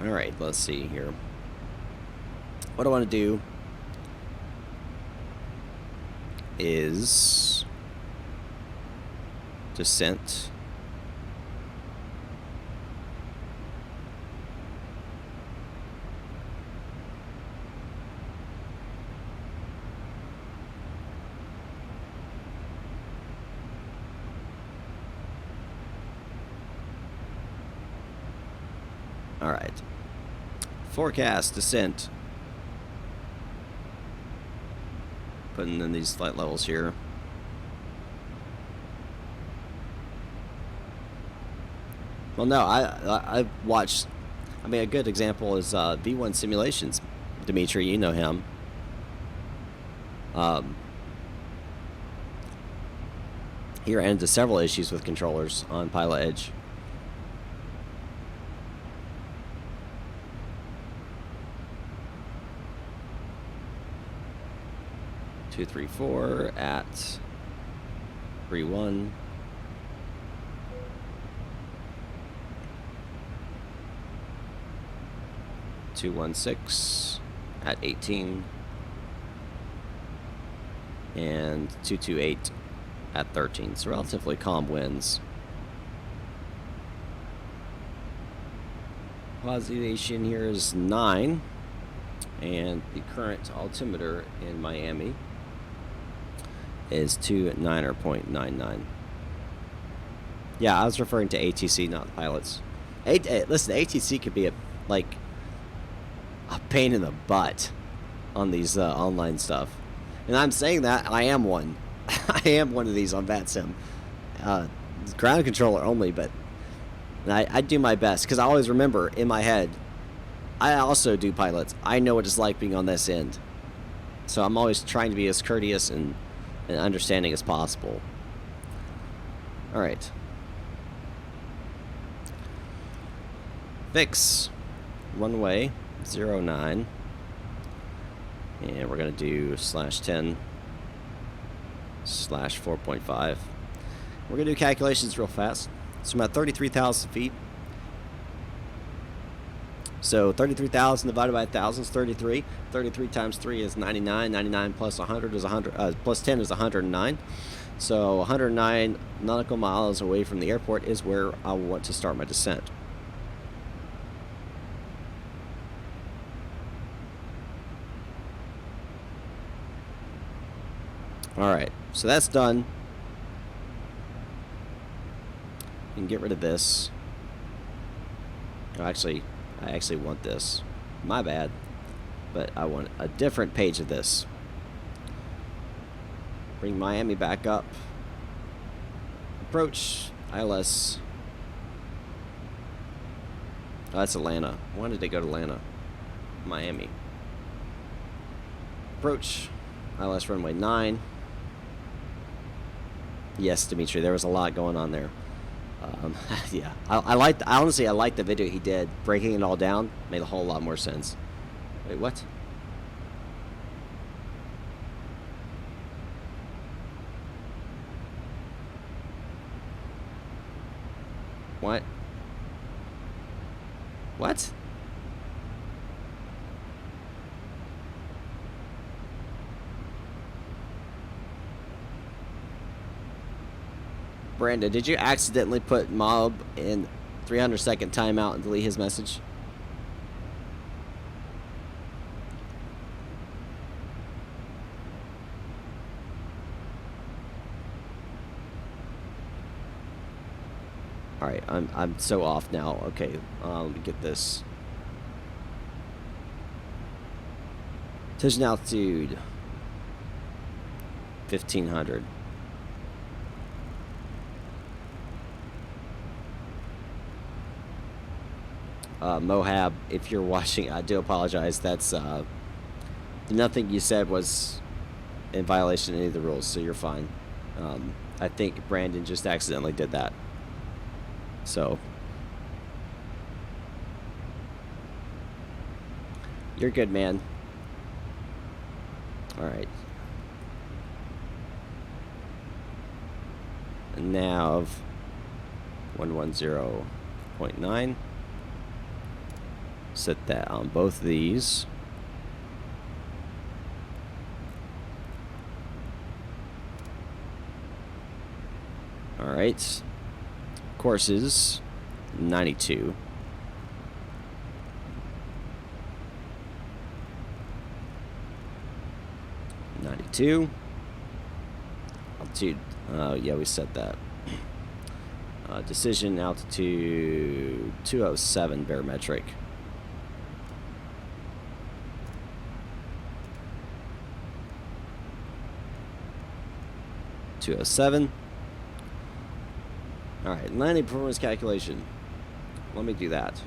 [SPEAKER 1] Alright, let's see here. What I want to do is descent. Alright. Forecast descent. Putting in these flight levels here. Well, no, I've watched. I mean, a good example is V1 Simulations. Dimitri, you know him. He ran into several issues with controllers on Pilot Edge. Two, 3, 4 at 3-1. Two, 1, 6 at 18. And 228 at 13. So relatively calm winds. Authorization here is 9. And the current altimeter in Miami is 29.99. Yeah, I was referring to ATC, not the pilots. Listen, ATC could be a pain in the butt on these online stuff. And I'm saying that I am one. I am one of these on VATSIM. Ground controller only, but I do my best because I always remember in my head, I also do pilots. I know what it's like being on this end. So I'm always trying to be as courteous and understanding as possible. All right. Fix runway 09. And we're going to do /10 /4.5. We're going to do calculations real fast. So I'm at 33,000 feet. So 33,000 divided by 1,000 is 33. 33 times 3 is 99. 99 plus 100 is 100. Plus 10 is 109. So 109 nautical miles away from the airport is where I want to start my descent. Alright, so that's done. You can get rid of this. Oh, I actually want this. My bad. But I want a different page of this. Bring Miami back up. Approach ILS. Oh, that's Atlanta. Why did they go to Atlanta? Miami. Approach ILS runway 9. Yes, Dimitri, there was a lot going on there. Yeah, honestly, I liked the video he did. Breaking it all down made a whole lot more sense. Wait, what? What? What? Brandon, did you accidentally put Mob in 300-second timeout and delete his message? All right, I'm so off now. Okay, let me get this. Decision altitude 1,500. Mohab, if you're watching, I do apologize. That's nothing you said was in violation of any of the rules, so you're fine. I think Brandon just accidentally did that. So you're good, man. All right. And nav 110.9. Set that on both of these. All right. Courses 92. Altitude. Yeah, we set that. Decision altitude 207 barometric. .207. All right, landing performance calculation. Let me do that.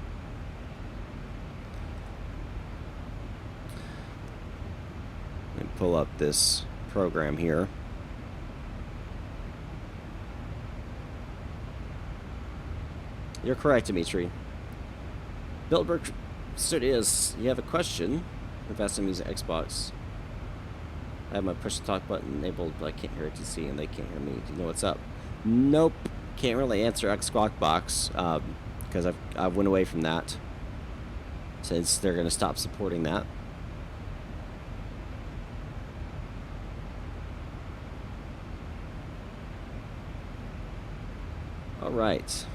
[SPEAKER 1] Let me pull up this program here. You're correct, Dimitri. Bilderberg Studios, you have a question? If that's using Xbox. I have my push to talk button enabled, but I can't hear ATC and they can't hear me. Do you know what's up? Nope. Can't really answer Xbox box because I went away from that since they're going to stop supporting that. right.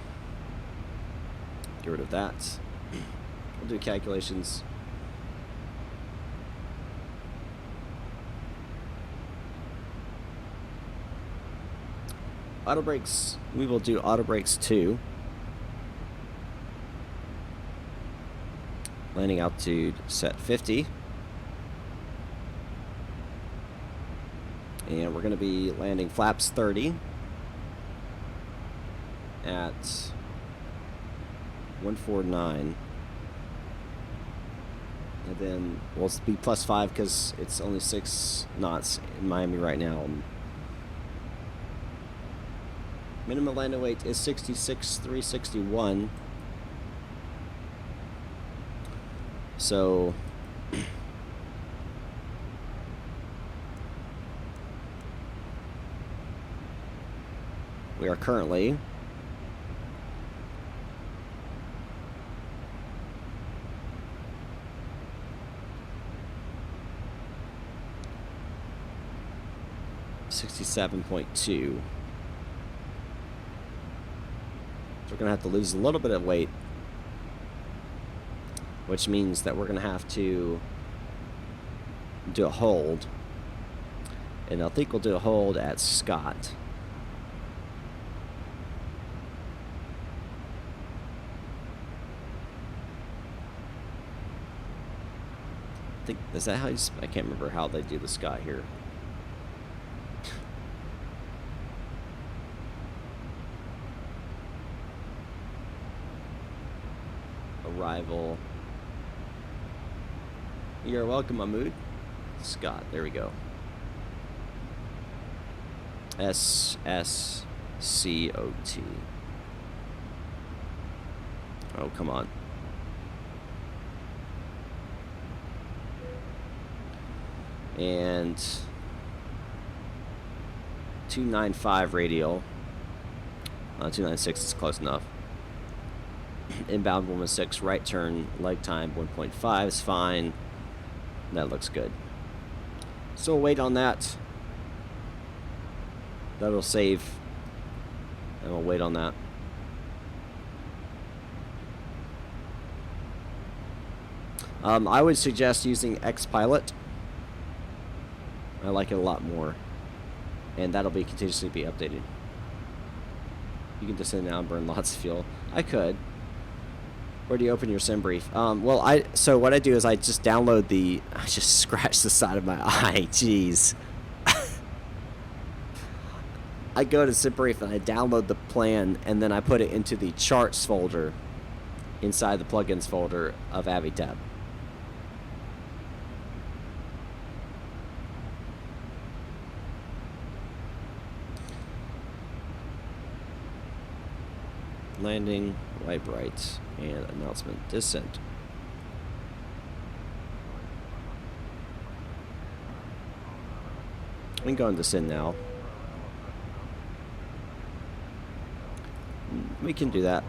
[SPEAKER 1] Get rid of that. We'll do calculations. Auto brakes, we will do auto brakes 2. Landing altitude set 50. And we're going to be landing flaps 30 at 149. And then we'll be +5 because it's only 6 knots in Miami right now. Minimum landing weight is 66,361. So we are currently $67.2. We're going to have to lose a little bit of weight, which means that we're going to have to do a hold. And I think we'll do a hold at Scott. I think, is that how you, I can't remember how they do the Scott here. Arrival. You're welcome, Mahmood. Scott, there we go. SSCOT. Oh, come on. And 295 radial. 296 is close enough. Inbound 116, right turn, leg time 1.5 is fine. That looks good. So we'll wait on that. That'll save. And we'll wait on that. I would suggest using Xpilot. I like it a lot more. And that'll be continuously be updated. You can descend now and burn lots of fuel. I could. Where do you open your Debrief? Well, so what I do is I just download the. I just scratched the side of my eye. Jeez. I go to Debrief and I download the plan and then I put it into the charts folder inside the plugins folder of AviTab. Landing, wipe right, and announcement descent. We can go and descend now. We can do that.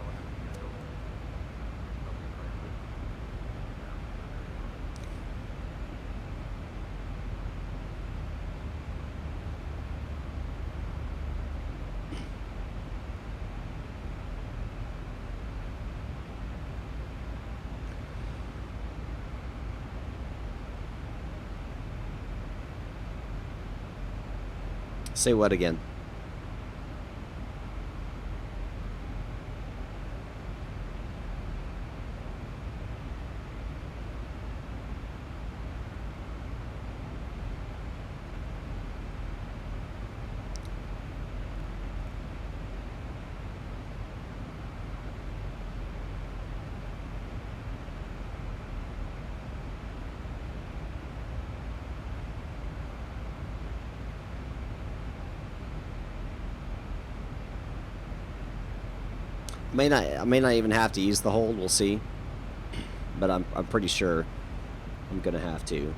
[SPEAKER 1] Say what again? I may not even have to use the hold. We'll see, but I'm pretty sure I'm gonna have to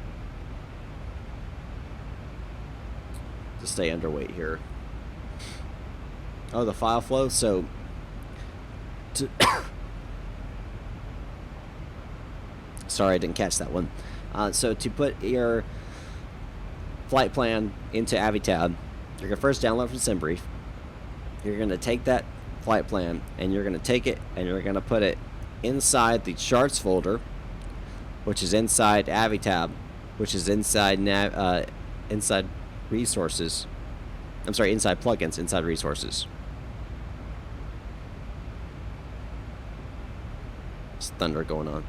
[SPEAKER 1] stay underweight here. Oh, the file flow. So sorry, I didn't catch that one. So to put your flight plan into AviTab, you're gonna first download from Debrief. You're gonna take that flight plan, and you're going to take it and you're going to put it inside the charts folder, which is inside Avitab, which is inside inside resources. I'm sorry, inside plugins, inside resources. There's thunder going on.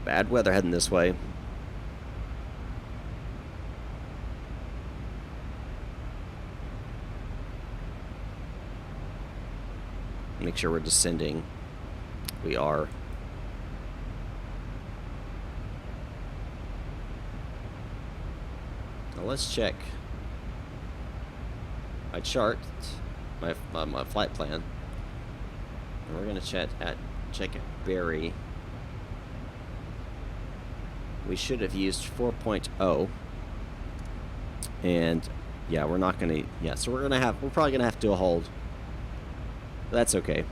[SPEAKER 1] Bad weather heading this way. Make sure we're descending. We are. Now let's check my chart, my flight plan. And we're gonna check at Barry. We should have used 4.0, and yeah, we're not gonna. Yeah, so we're probably gonna have to do a hold. That's okay.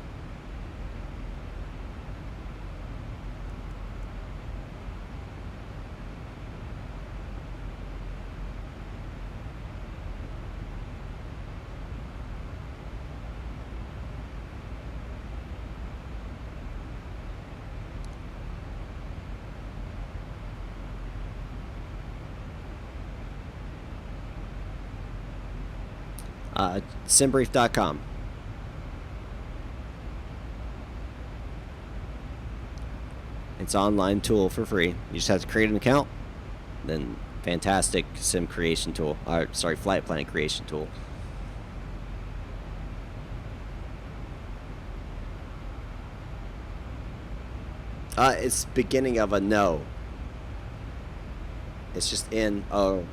[SPEAKER 1] Simbrief.com. It's an online tool for free. You just have to create an account. Then fantastic sim creation tool. Flight plan creation tool. It's beginning of a no. It's just N-O-M-O-R-E.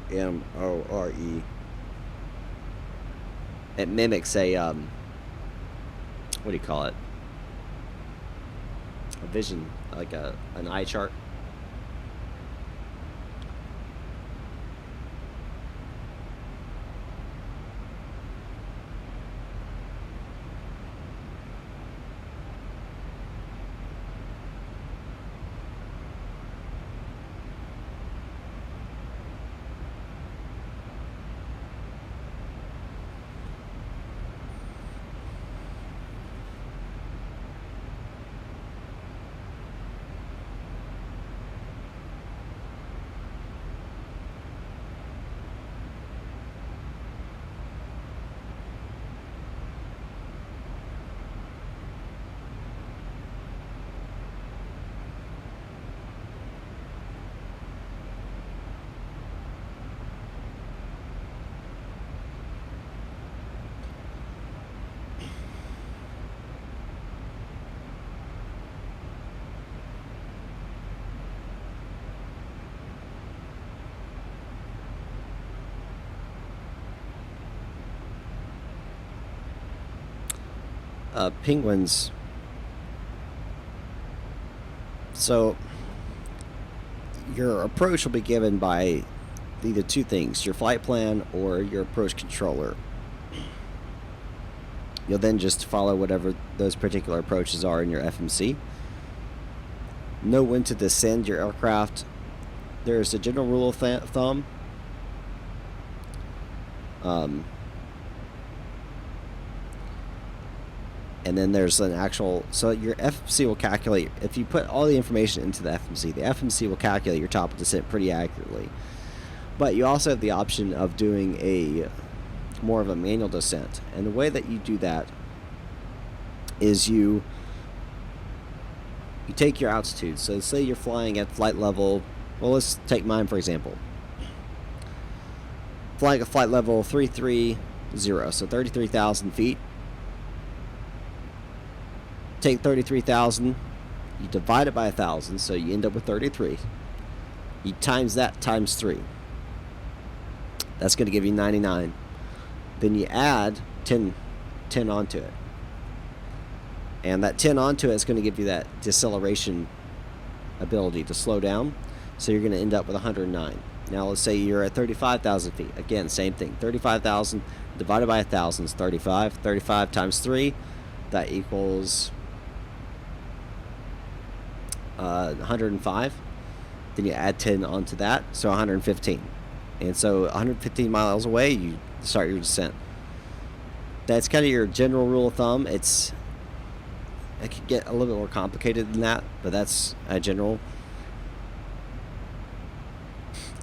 [SPEAKER 1] It mimics a, what do you call it? A vision, like an eye chart. Penguins. So your approach will be given by either two things: your flight plan or your approach controller. You'll then just follow whatever those particular approaches are in your FMC. Know when to descend your aircraft. There's a general rule of thumb. And then there's an actual, so your FMC will calculate, if you put all the information into the FMC will calculate your top of descent pretty accurately. But you also have the option of doing more of a manual descent. And the way that you do that is you take your altitude. So say you're flying at flight level, well, let's take mine for example. Flying at flight level 330, so 33,000 feet. Take 33,000, you divide it by 1,000, so you end up with 33. You times that times 3. That's going to give you 99. Then you add 10 onto it. And that 10 onto it is going to give you that deceleration ability to slow down. So you're going to end up with 109. Now let's say you're at 35,000 feet. Again, same thing. 35,000 divided by 1,000 is 35. 35 times 3, that equals 105. then you add 10 onto that, so 115. And so 115 miles away, you start your descent. That's kind of your general rule of thumb. It could get a little bit more complicated than that, but that's a general.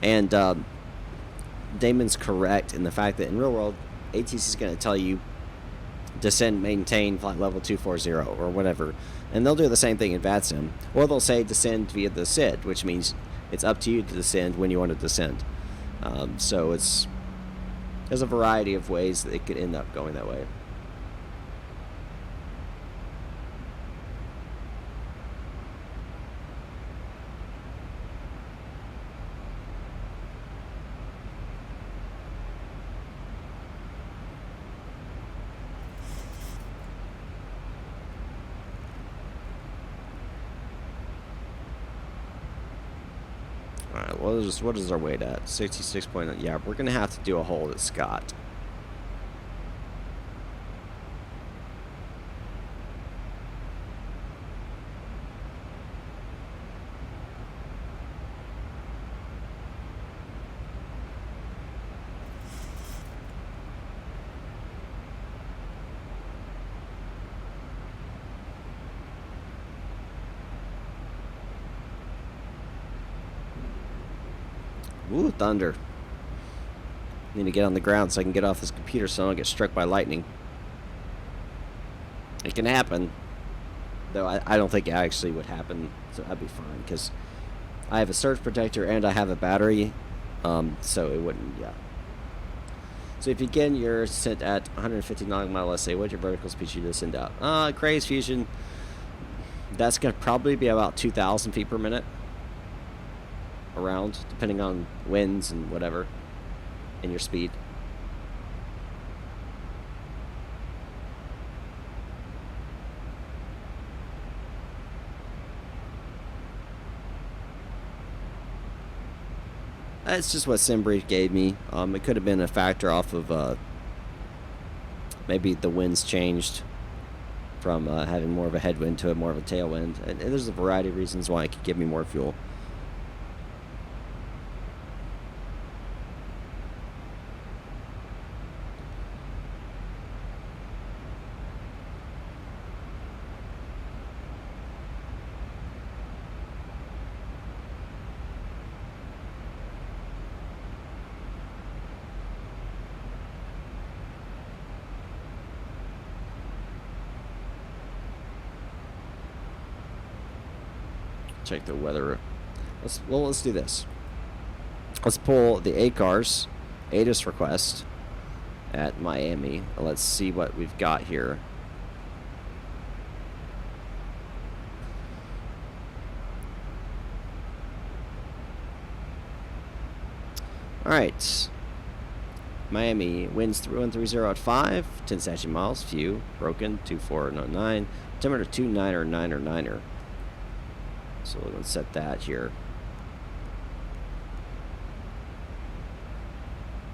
[SPEAKER 1] And Damon's correct in the fact that in real world, ATC is going to tell you descend, maintain flight level 240 or whatever, and they'll do the same thing in VATSIM, or they'll say descend via the SID, which means it's up to you to descend when you want to descend. So there's a variety of ways that it could end up going that way. Alright, what is our weight at? 66 point. Yeah, we're gonna have to do a hold at Scott. Ooh, thunder. Need to get on the ground so I can get off this computer so I don't get struck by lightning. It can happen, though I don't think it actually would happen, so that'd be fine, because I have a surge protector and I have a battery, so it wouldn't, yeah. So if you begin your descent at 150 nautical mile SA, what's your vertical speed you descend out? Craze fusion, that's going to probably be about 2,000 feet per minute. Around, depending on winds and whatever, and your speed. That's just what Debrief gave me. It could have been a factor off of maybe the winds changed from having more of a headwind to more of a tailwind, and there's a variety of reasons why it could give me more fuel. Check the weather. Let's do this. Let's pull the ACARS ATIS request at Miami. Let's see what we've got here. All right. Miami winds 3130 at 5, 10 statute miles, few, broken, 2409, altimeter 29er. So we're going to set that here.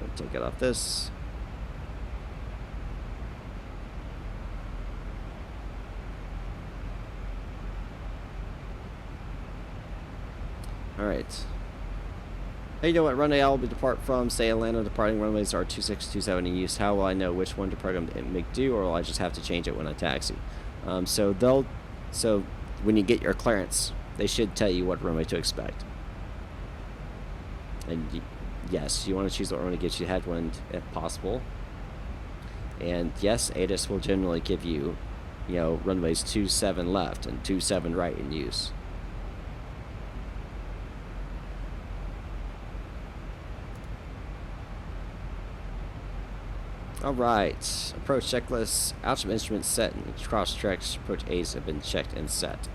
[SPEAKER 1] We'll take it off this. All right. Hey, you know what runway I will be depart from? Say Atlanta departing runways are 2627 in use. How will I know which one to program to make do, or will I just have to change it when I taxi? So when you get your clearance, they should tell you what runway to expect. And yes, you want to choose what runway gets you headwind if possible. And yes, ATIS will generally give you, runways 27 left and 27 right in use. Alright, approach checklist, altitude instruments set and cross checks, approach A's have been checked and set.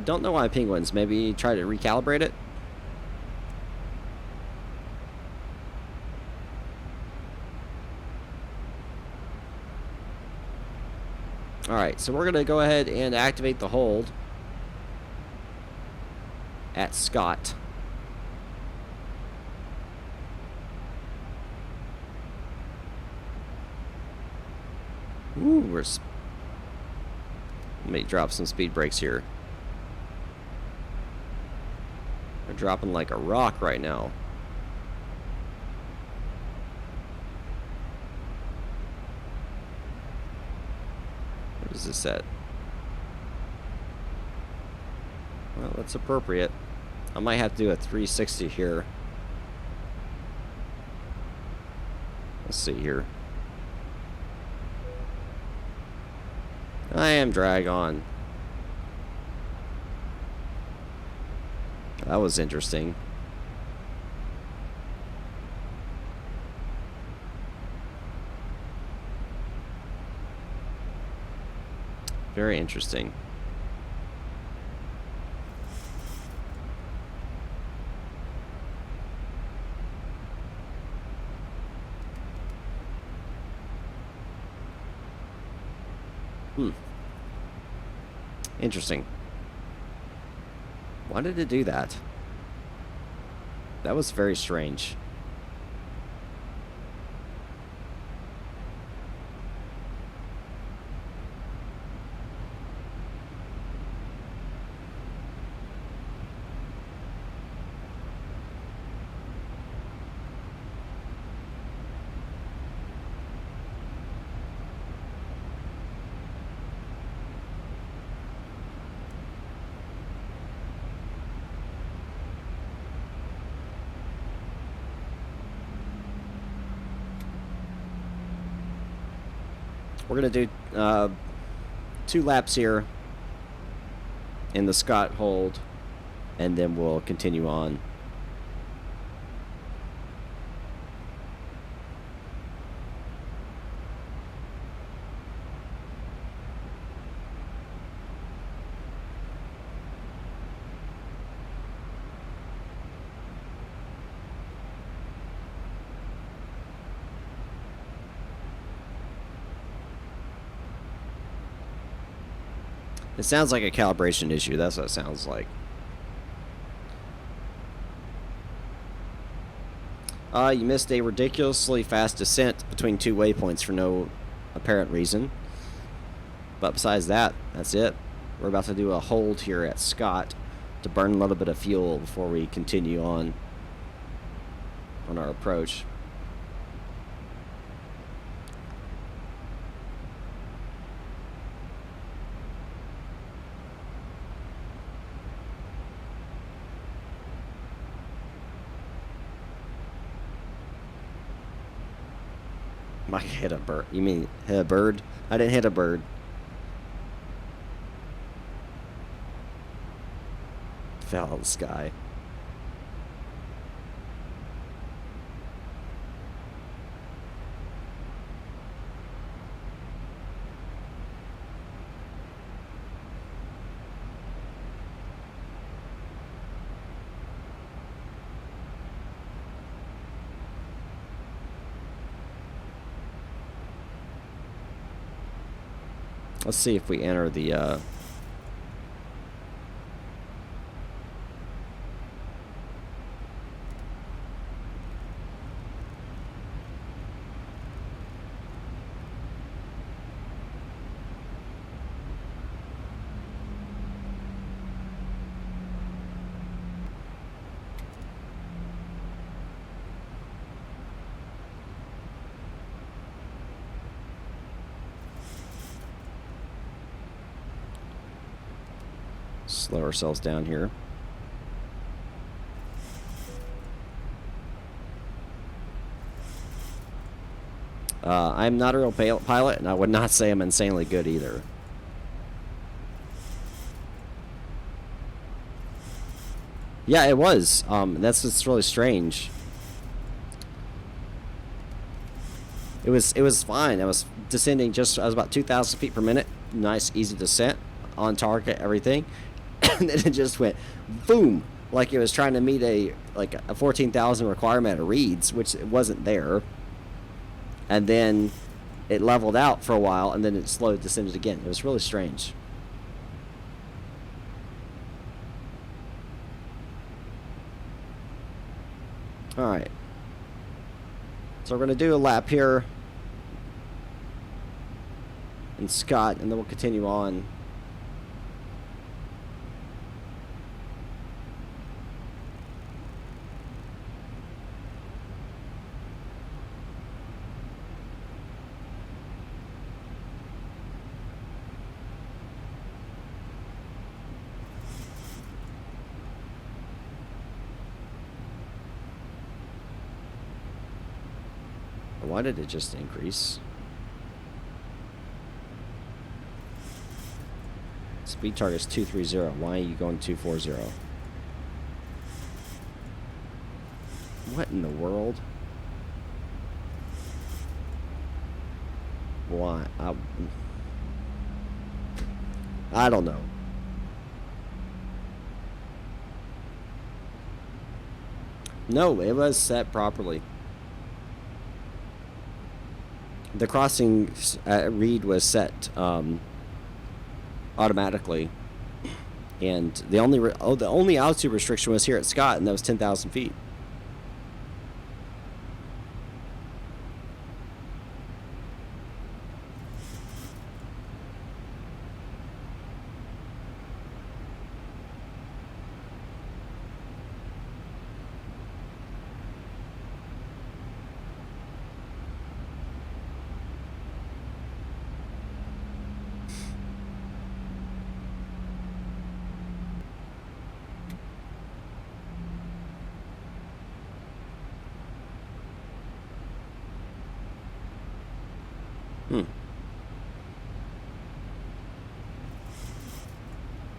[SPEAKER 1] Don't know why penguins. Maybe try to recalibrate it. Alright, so we're going to go ahead and activate the hold at Scott. Ooh, let me drop some speed brakes here. They're dropping like a rock right now. What is this at? Well, that's appropriate. I might have to do a 360 here. Let's see here. I am drag on. That was interesting. Very interesting. Interesting. Why did it do that? That was very strange. We're going to do 2 laps here in the Scott hold, and then we'll continue on. It sounds like a calibration issue. That's what it sounds like. You missed a ridiculously fast descent between 2 waypoints for no apparent reason. But besides that, that's it. We're about to do a hold here at Scott to burn a little bit of fuel before we continue on our approach. I hit a bird. You mean hit a bird? I didn't hit a bird. Fell out of the sky. Let's see if we enter the slow ourselves down here. I'm not a real pilot, and I would not say I'm insanely good either. Yeah, it was. It's really strange. It was fine. I was descending I was about 2,000 feet per minute. Nice, easy descent, on target, everything. And then it just went boom, like it was trying to meet a 14,000 requirement of reads, which it wasn't there. And then it leveled out for a while, and then it slowly descended again. It was really strange. All right. So we're going to do a lap here. and Scott, and then we'll continue on. Why did it just increase? Speed target is 230. Why are you going 240? What in the world? Why? I don't know. No, it was set properly. The crossing read was set automatically, and the only altitude restriction was here at Scott, and that was 10,000 feet.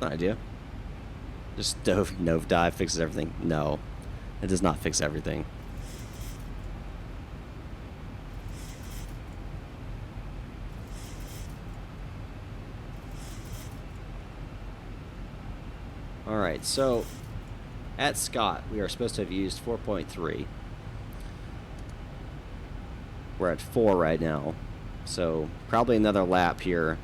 [SPEAKER 1] Idea. Just nose dive fixes everything. No, it does not fix everything. Alright, so at Scott, we are supposed to have used 4.3. We're at 4 right now, so probably another lap here.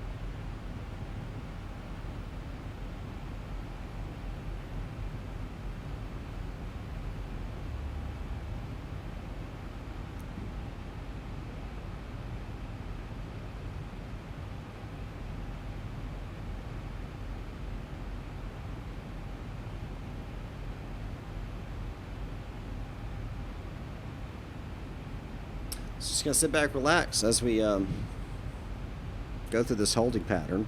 [SPEAKER 1] Just gonna sit back, relax as we go through this holding pattern.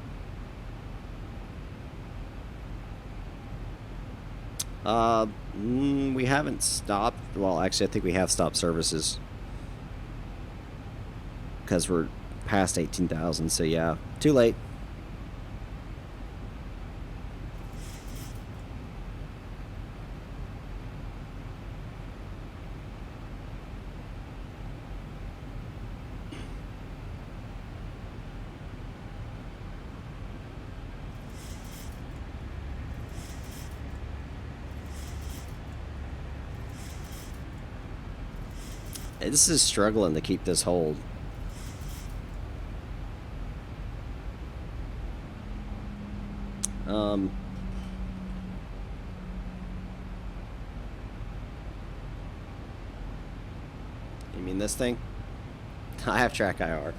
[SPEAKER 1] We haven't stopped. Well, actually, I think we have stopped services because we're past 18,000. So yeah, too late. This is struggling to keep this hold. You mean this thing? I have track IR.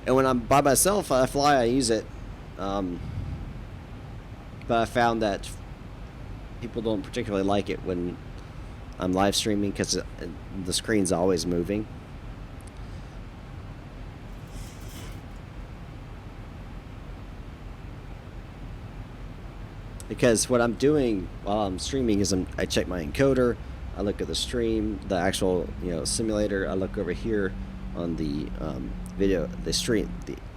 [SPEAKER 1] And when I'm by myself, I fly, I use it. But I found that people don't particularly like it when I'm live streaming because the screen's always moving. Because what I'm doing while I'm streaming is I check my encoder, I look at the stream, the actual simulator. I look over here on the the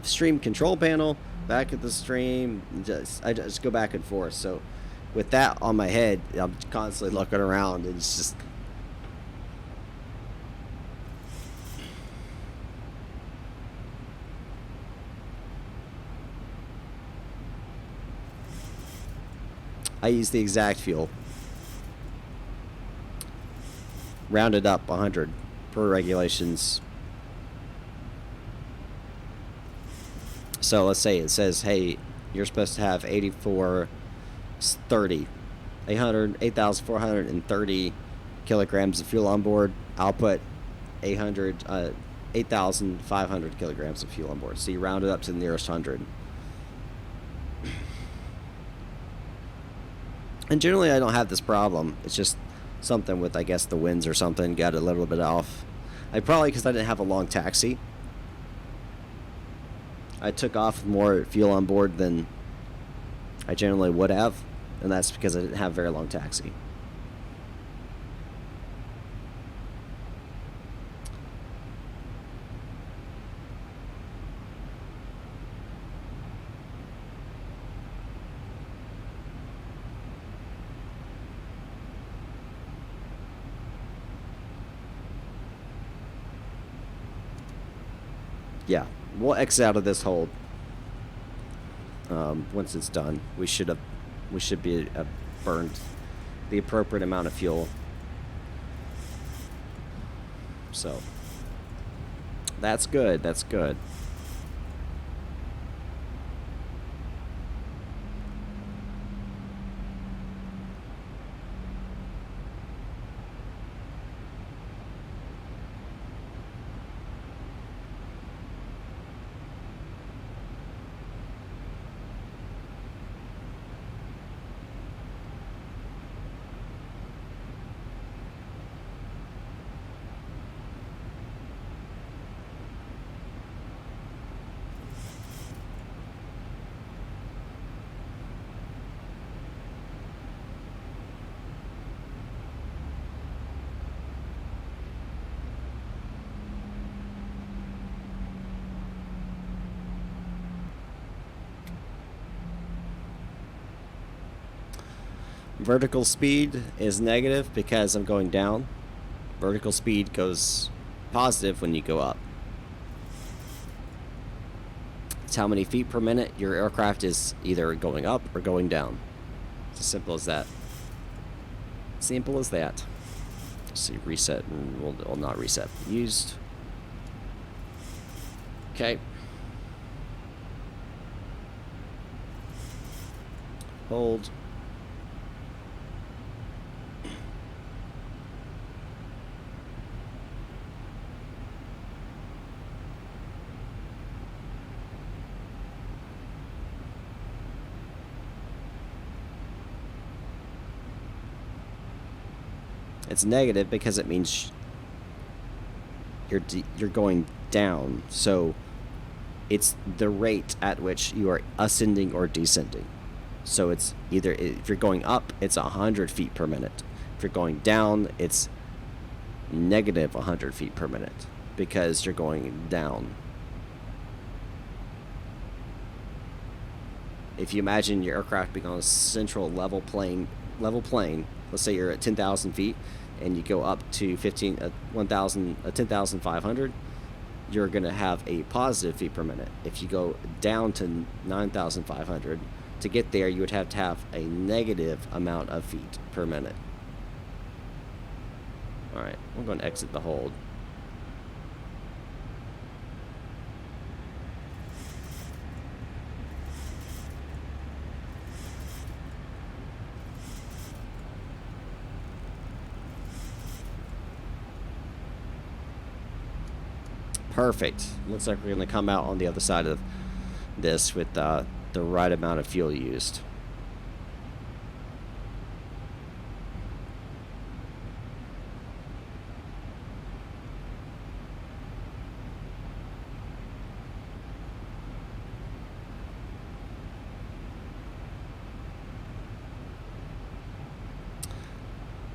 [SPEAKER 1] stream control panel, back at the stream. I just go back and forth. So with that on my head, I'm constantly looking around, and it's just I use the exact fuel. Rounded up 100 per regulations. So let's say it says, hey, you're supposed to have 8,430 kilograms of fuel on board. I'll put 800 8,500 kilograms of fuel on board. So you round it up to the nearest 100. And generally I don't have this problem. It's just something with, I guess, the winds or something got a little bit off. Probably because I didn't have a long taxi. I took off with more fuel on board than I generally would have, and that's because I didn't have a very long taxi. Yeah, we'll exit out of this hold once it's done. We should be burned the appropriate amount of fuel. So that's good. That's good. Vertical speed is negative because I'm going down. Vertical speed goes positive when you go up. It's how many feet per minute your aircraft is either going up or going down. It's as simple as that. Simple as that. Let's see, reset, and we'll not reset. Used. Okay. Hold. It's negative because it means you're going down. So it's the rate at which you are ascending or descending. So it's either, if you're going up, it's 100 feet per minute. If you're going down, it's negative 100 feet per minute because you're going down. If you imagine your aircraft being on a central level plane, let's say you're at 10,000 feet and you go up to 10,500, you're going to have a positive feet per minute. If you go down to 9,500, to get there you would have to have a negative amount of feet per minute. Alright, we're going to exit the hold. Perfect. Looks like we're going to come out on the other side of this with the right amount of fuel used.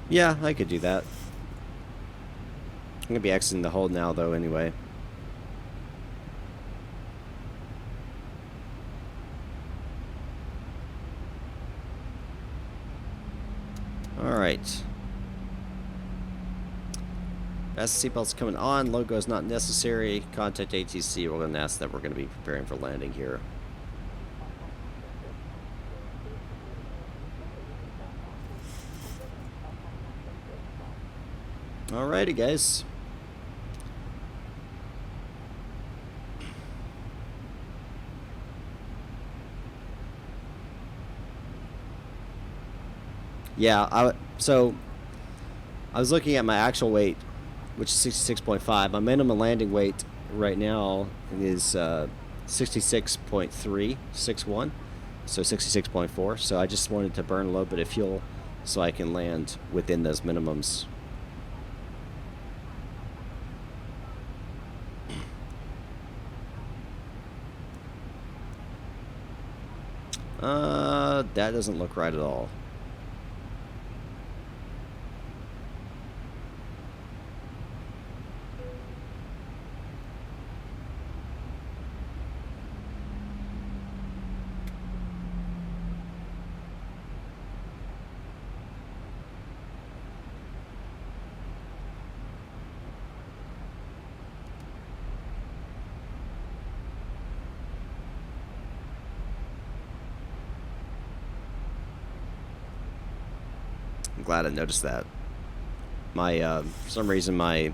[SPEAKER 1] Yeah, I could do that. I'm going to be exiting the hold now, though, anyway. Alright. Fast seatbelts coming on. Logo is not necessary. Contact ATC. We're going to ask that we're going to be preparing for landing here. Alrighty, guys. Yeah, so I was looking at my actual weight which is 66.5. My minimum landing weight right now is 66.361, so 66.4. So I just wanted to burn a little bit of fuel so I can land within those minimums. That doesn't look right at all. I'm glad I noticed that. My for some reason my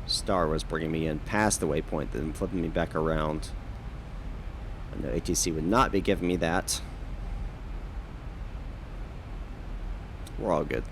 [SPEAKER 1] star was bringing me in past the waypoint, then flipping me back around. I know ATC would not be giving me that. We're all good.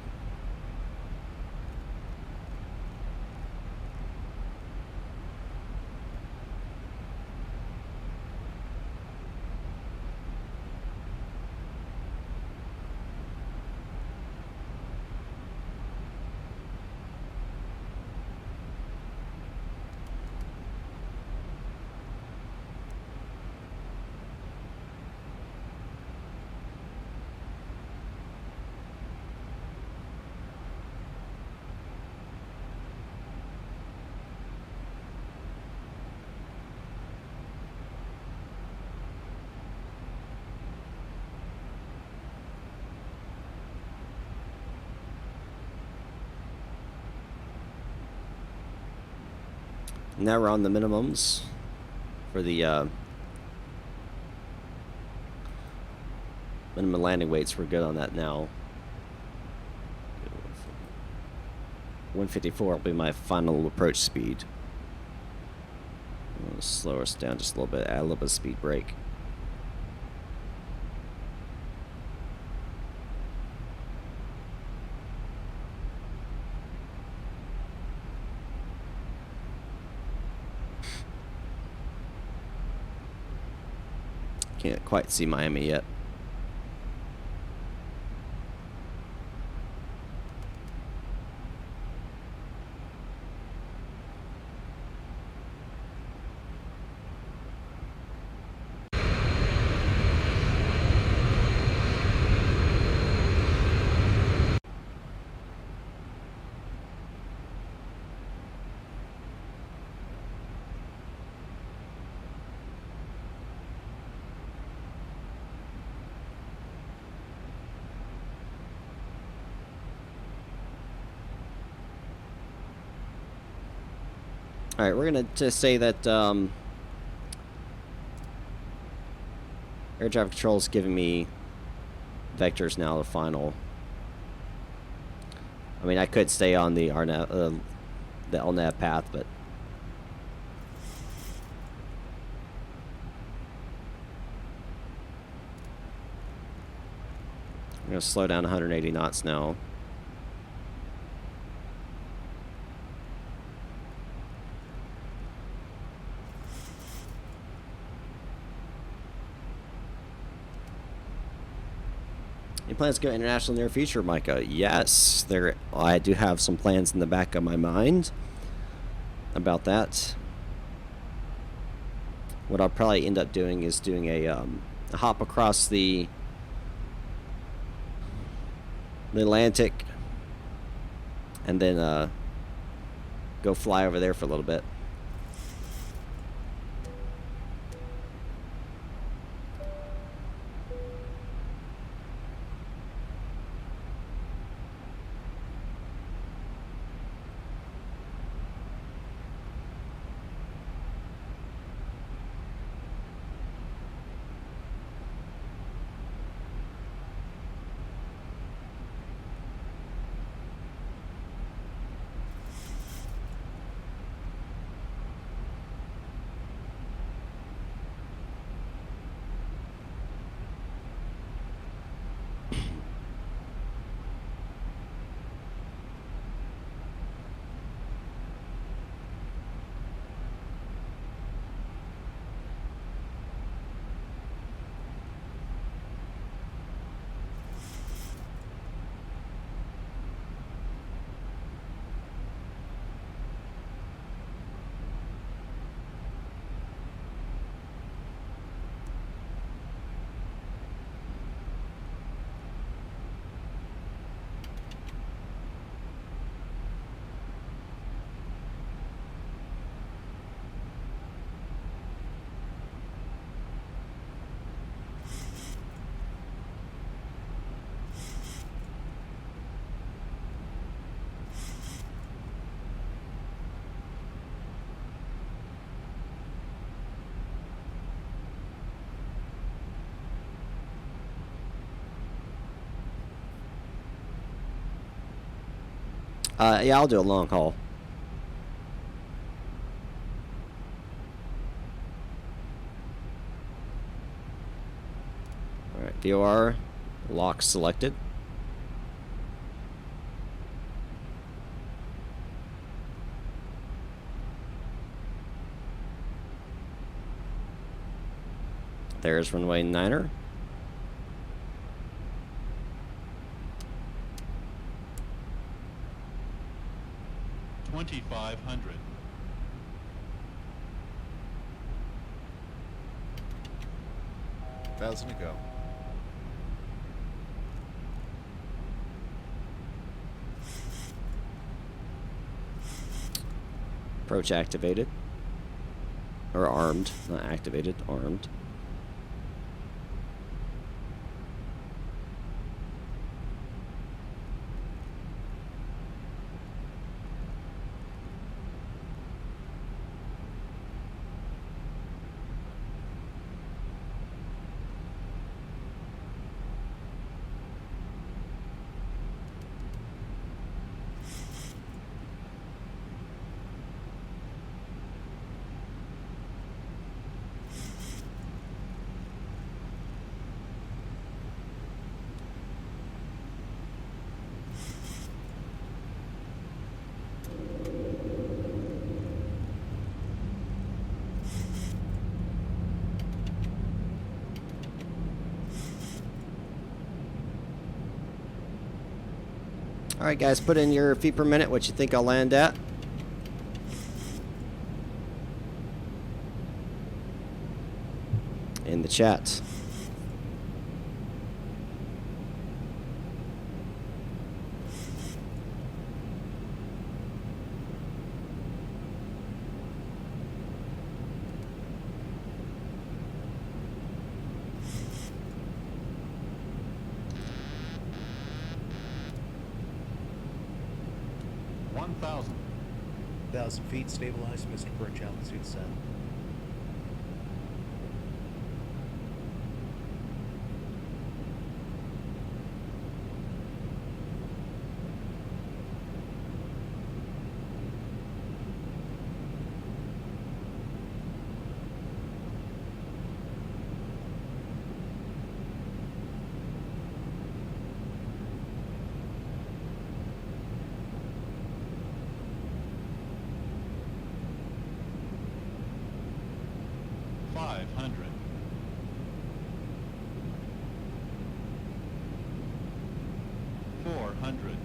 [SPEAKER 1] Now we're on the minimums for the minimum landing weights. We're good on that now. 154 will be my final approach speed. I'll slow us down just a little bit, add a little bit of speed brake. Can't quite see Miami yet. All right, we're gonna just say that air traffic control is giving me vectors now, the final. I mean, I could stay on the RNAV, the LNAV path, but I'm gonna slow down 180 knots now. Any plans to go international in the near future, Micah? Yes, I do have some plans in the back of my mind about that. What I'll probably end up doing is doing a hop across the Atlantic and then go fly over there for a little bit. Yeah, I'll do a long haul. All right, VOR lock selected. There's runway 9er.
[SPEAKER 5] $2,500. $1,000 to go.
[SPEAKER 1] Approach activated. Or armed, not activated, armed. All right, guys, put in your feet per minute, what you think I'll land at. In the chat.
[SPEAKER 5] $1,000.
[SPEAKER 7] 1,000 feet, stabilized, missing approach altitude set.
[SPEAKER 5] $500. $400.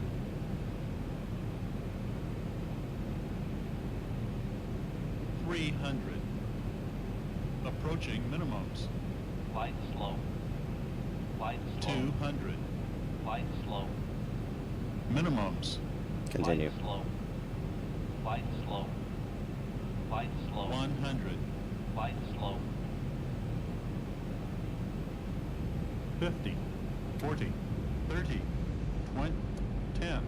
[SPEAKER 5] $300. Approaching minimums.
[SPEAKER 8] Flight slow. Flight slow.
[SPEAKER 5] 200.
[SPEAKER 8] Flight slow.
[SPEAKER 5] Minimums.
[SPEAKER 1] Continue.
[SPEAKER 8] Flight slow. Flight slow. Flight slow.
[SPEAKER 5] 100.
[SPEAKER 8] Flight slow.
[SPEAKER 5] 50. 40. 30. 20. 10.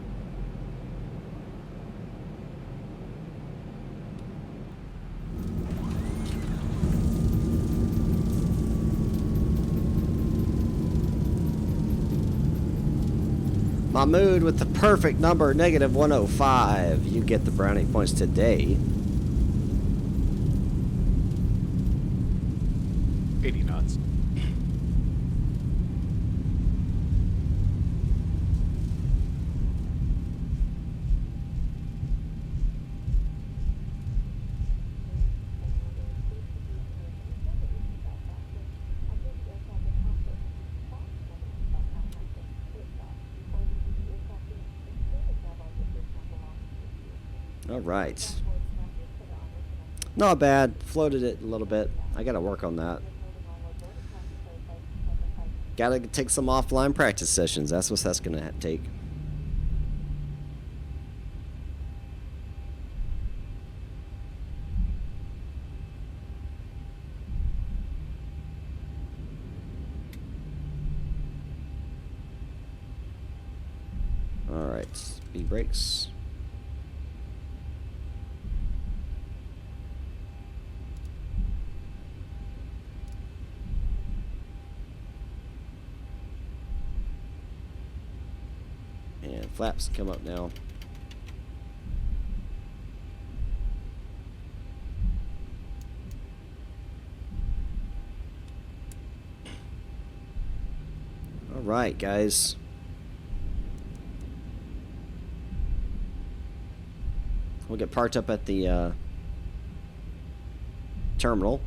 [SPEAKER 1] Mahmood with the perfect number, -105. You get the brownie points today.
[SPEAKER 7] 80 knots.
[SPEAKER 1] All right. Not bad. Floated it a little bit. I got to work on that. Got to take some offline practice sessions. That's what that's going to take. All right. Speed brakes. And flaps come up now. Alright, guys. We'll get parked up at the terminal.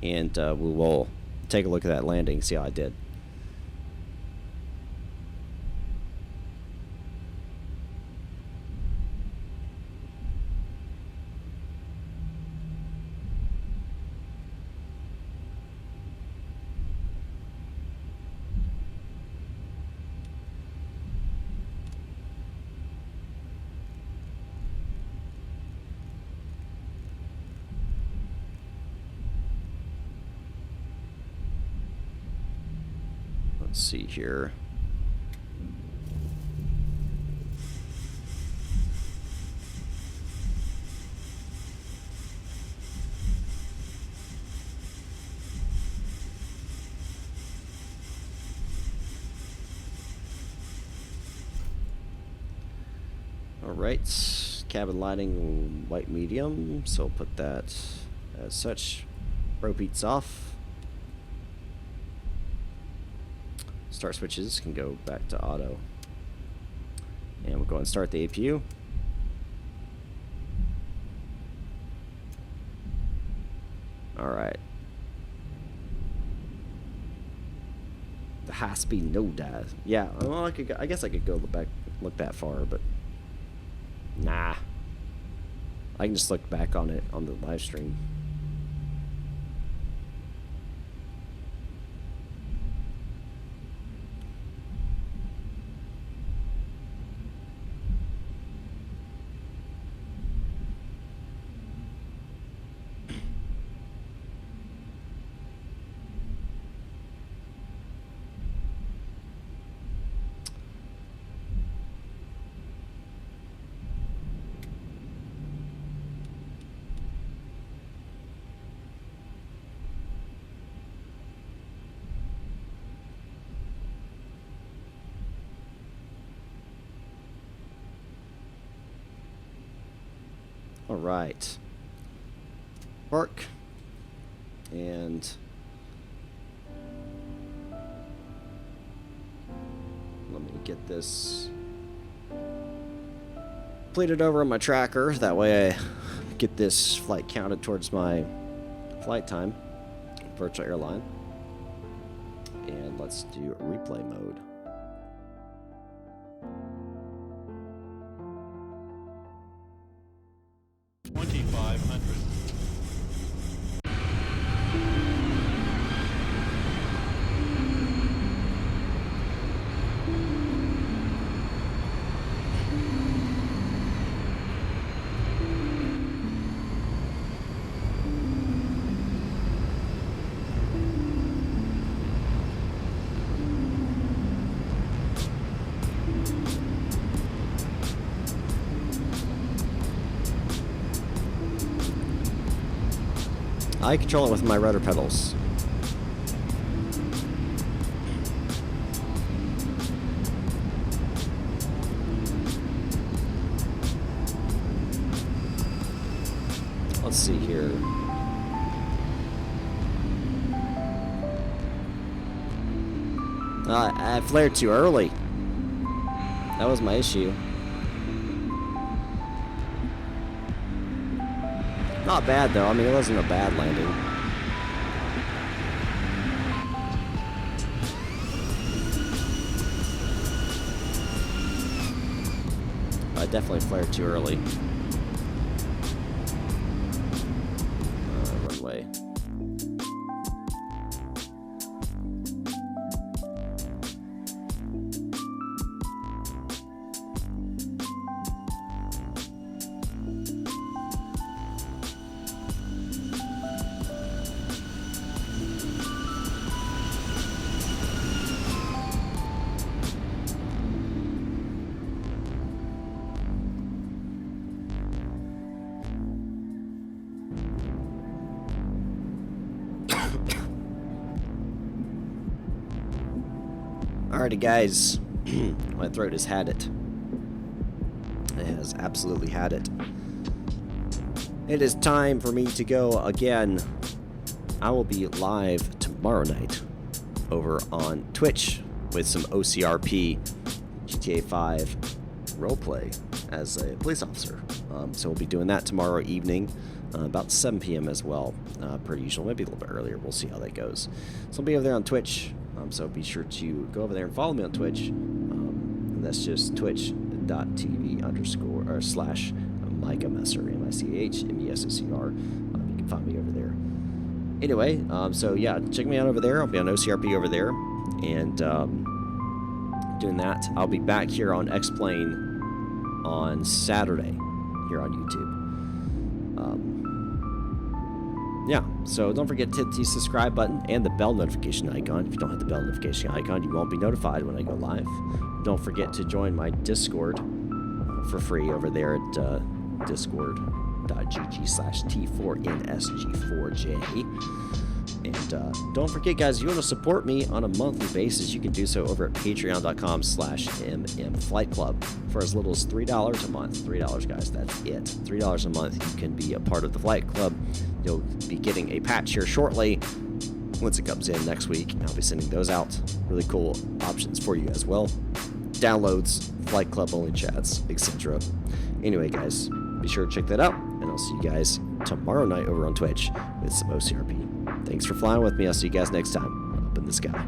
[SPEAKER 1] And we will take a look at that landing, see how I did. Let's see here. Alright, cabin lighting white medium, so I'll put that as such. Rope heats off. Start switches can go back to auto. And we'll go and start the APU. Alright. The high speed no dive. Yeah, well, I guess I could go look that far, but nah. I can just look back on it on the live stream. All right. Park. And let me get this completed over on my tracker. That way I get this flight counted towards my flight time. Virtual airline. And let's do replay mode. I control it with my rudder pedals. Let's see here. I flared too early. That was my issue. Not bad though, I mean it wasn't a bad landing. I definitely flared too early. Runway. Alrighty guys, my throat has had it. It has absolutely had it. It is time for me to go again. I will be live tomorrow night over on Twitch with some OCRP GTA 5 roleplay as a police officer. So we'll be doing that tomorrow evening, about 7 p.m. as well, per usual. Maybe a little bit earlier. We'll see how that goes. So I'll be over there on Twitch. So be sure to go over there and follow me on Twitch. And that's just twitch.tv/Micah Messer, MICHMESSER. You can find me over there. Anyway, so yeah, check me out over there. I'll be on OCRP over there. And doing that, I'll be back here on X-Plane on Saturday here on YouTube. Yeah, so don't forget to hit the subscribe button and the bell notification icon. If you don't hit the bell notification icon, you won't be notified when I go live. Don't forget to join my Discord for free over there at discord.gg/T4NSG4J. And don't forget, guys, if you want to support me on a monthly basis, you can do so over at patreon.com/MMFlightClub for as little as $3 a month. $3, guys, that's it. $3 a month, you can be a part of the Flight Club. You'll be getting a patch here shortly once it comes in next week. I'll be sending those out. Really cool options for you as well. Downloads, Flight Club only chats, etc. Anyway, guys, be sure to check that out, and I'll see you guys tomorrow night over on Twitch with some OCRP. Thanks for flying with me. I'll see you guys next time up in the sky.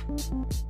[SPEAKER 9] You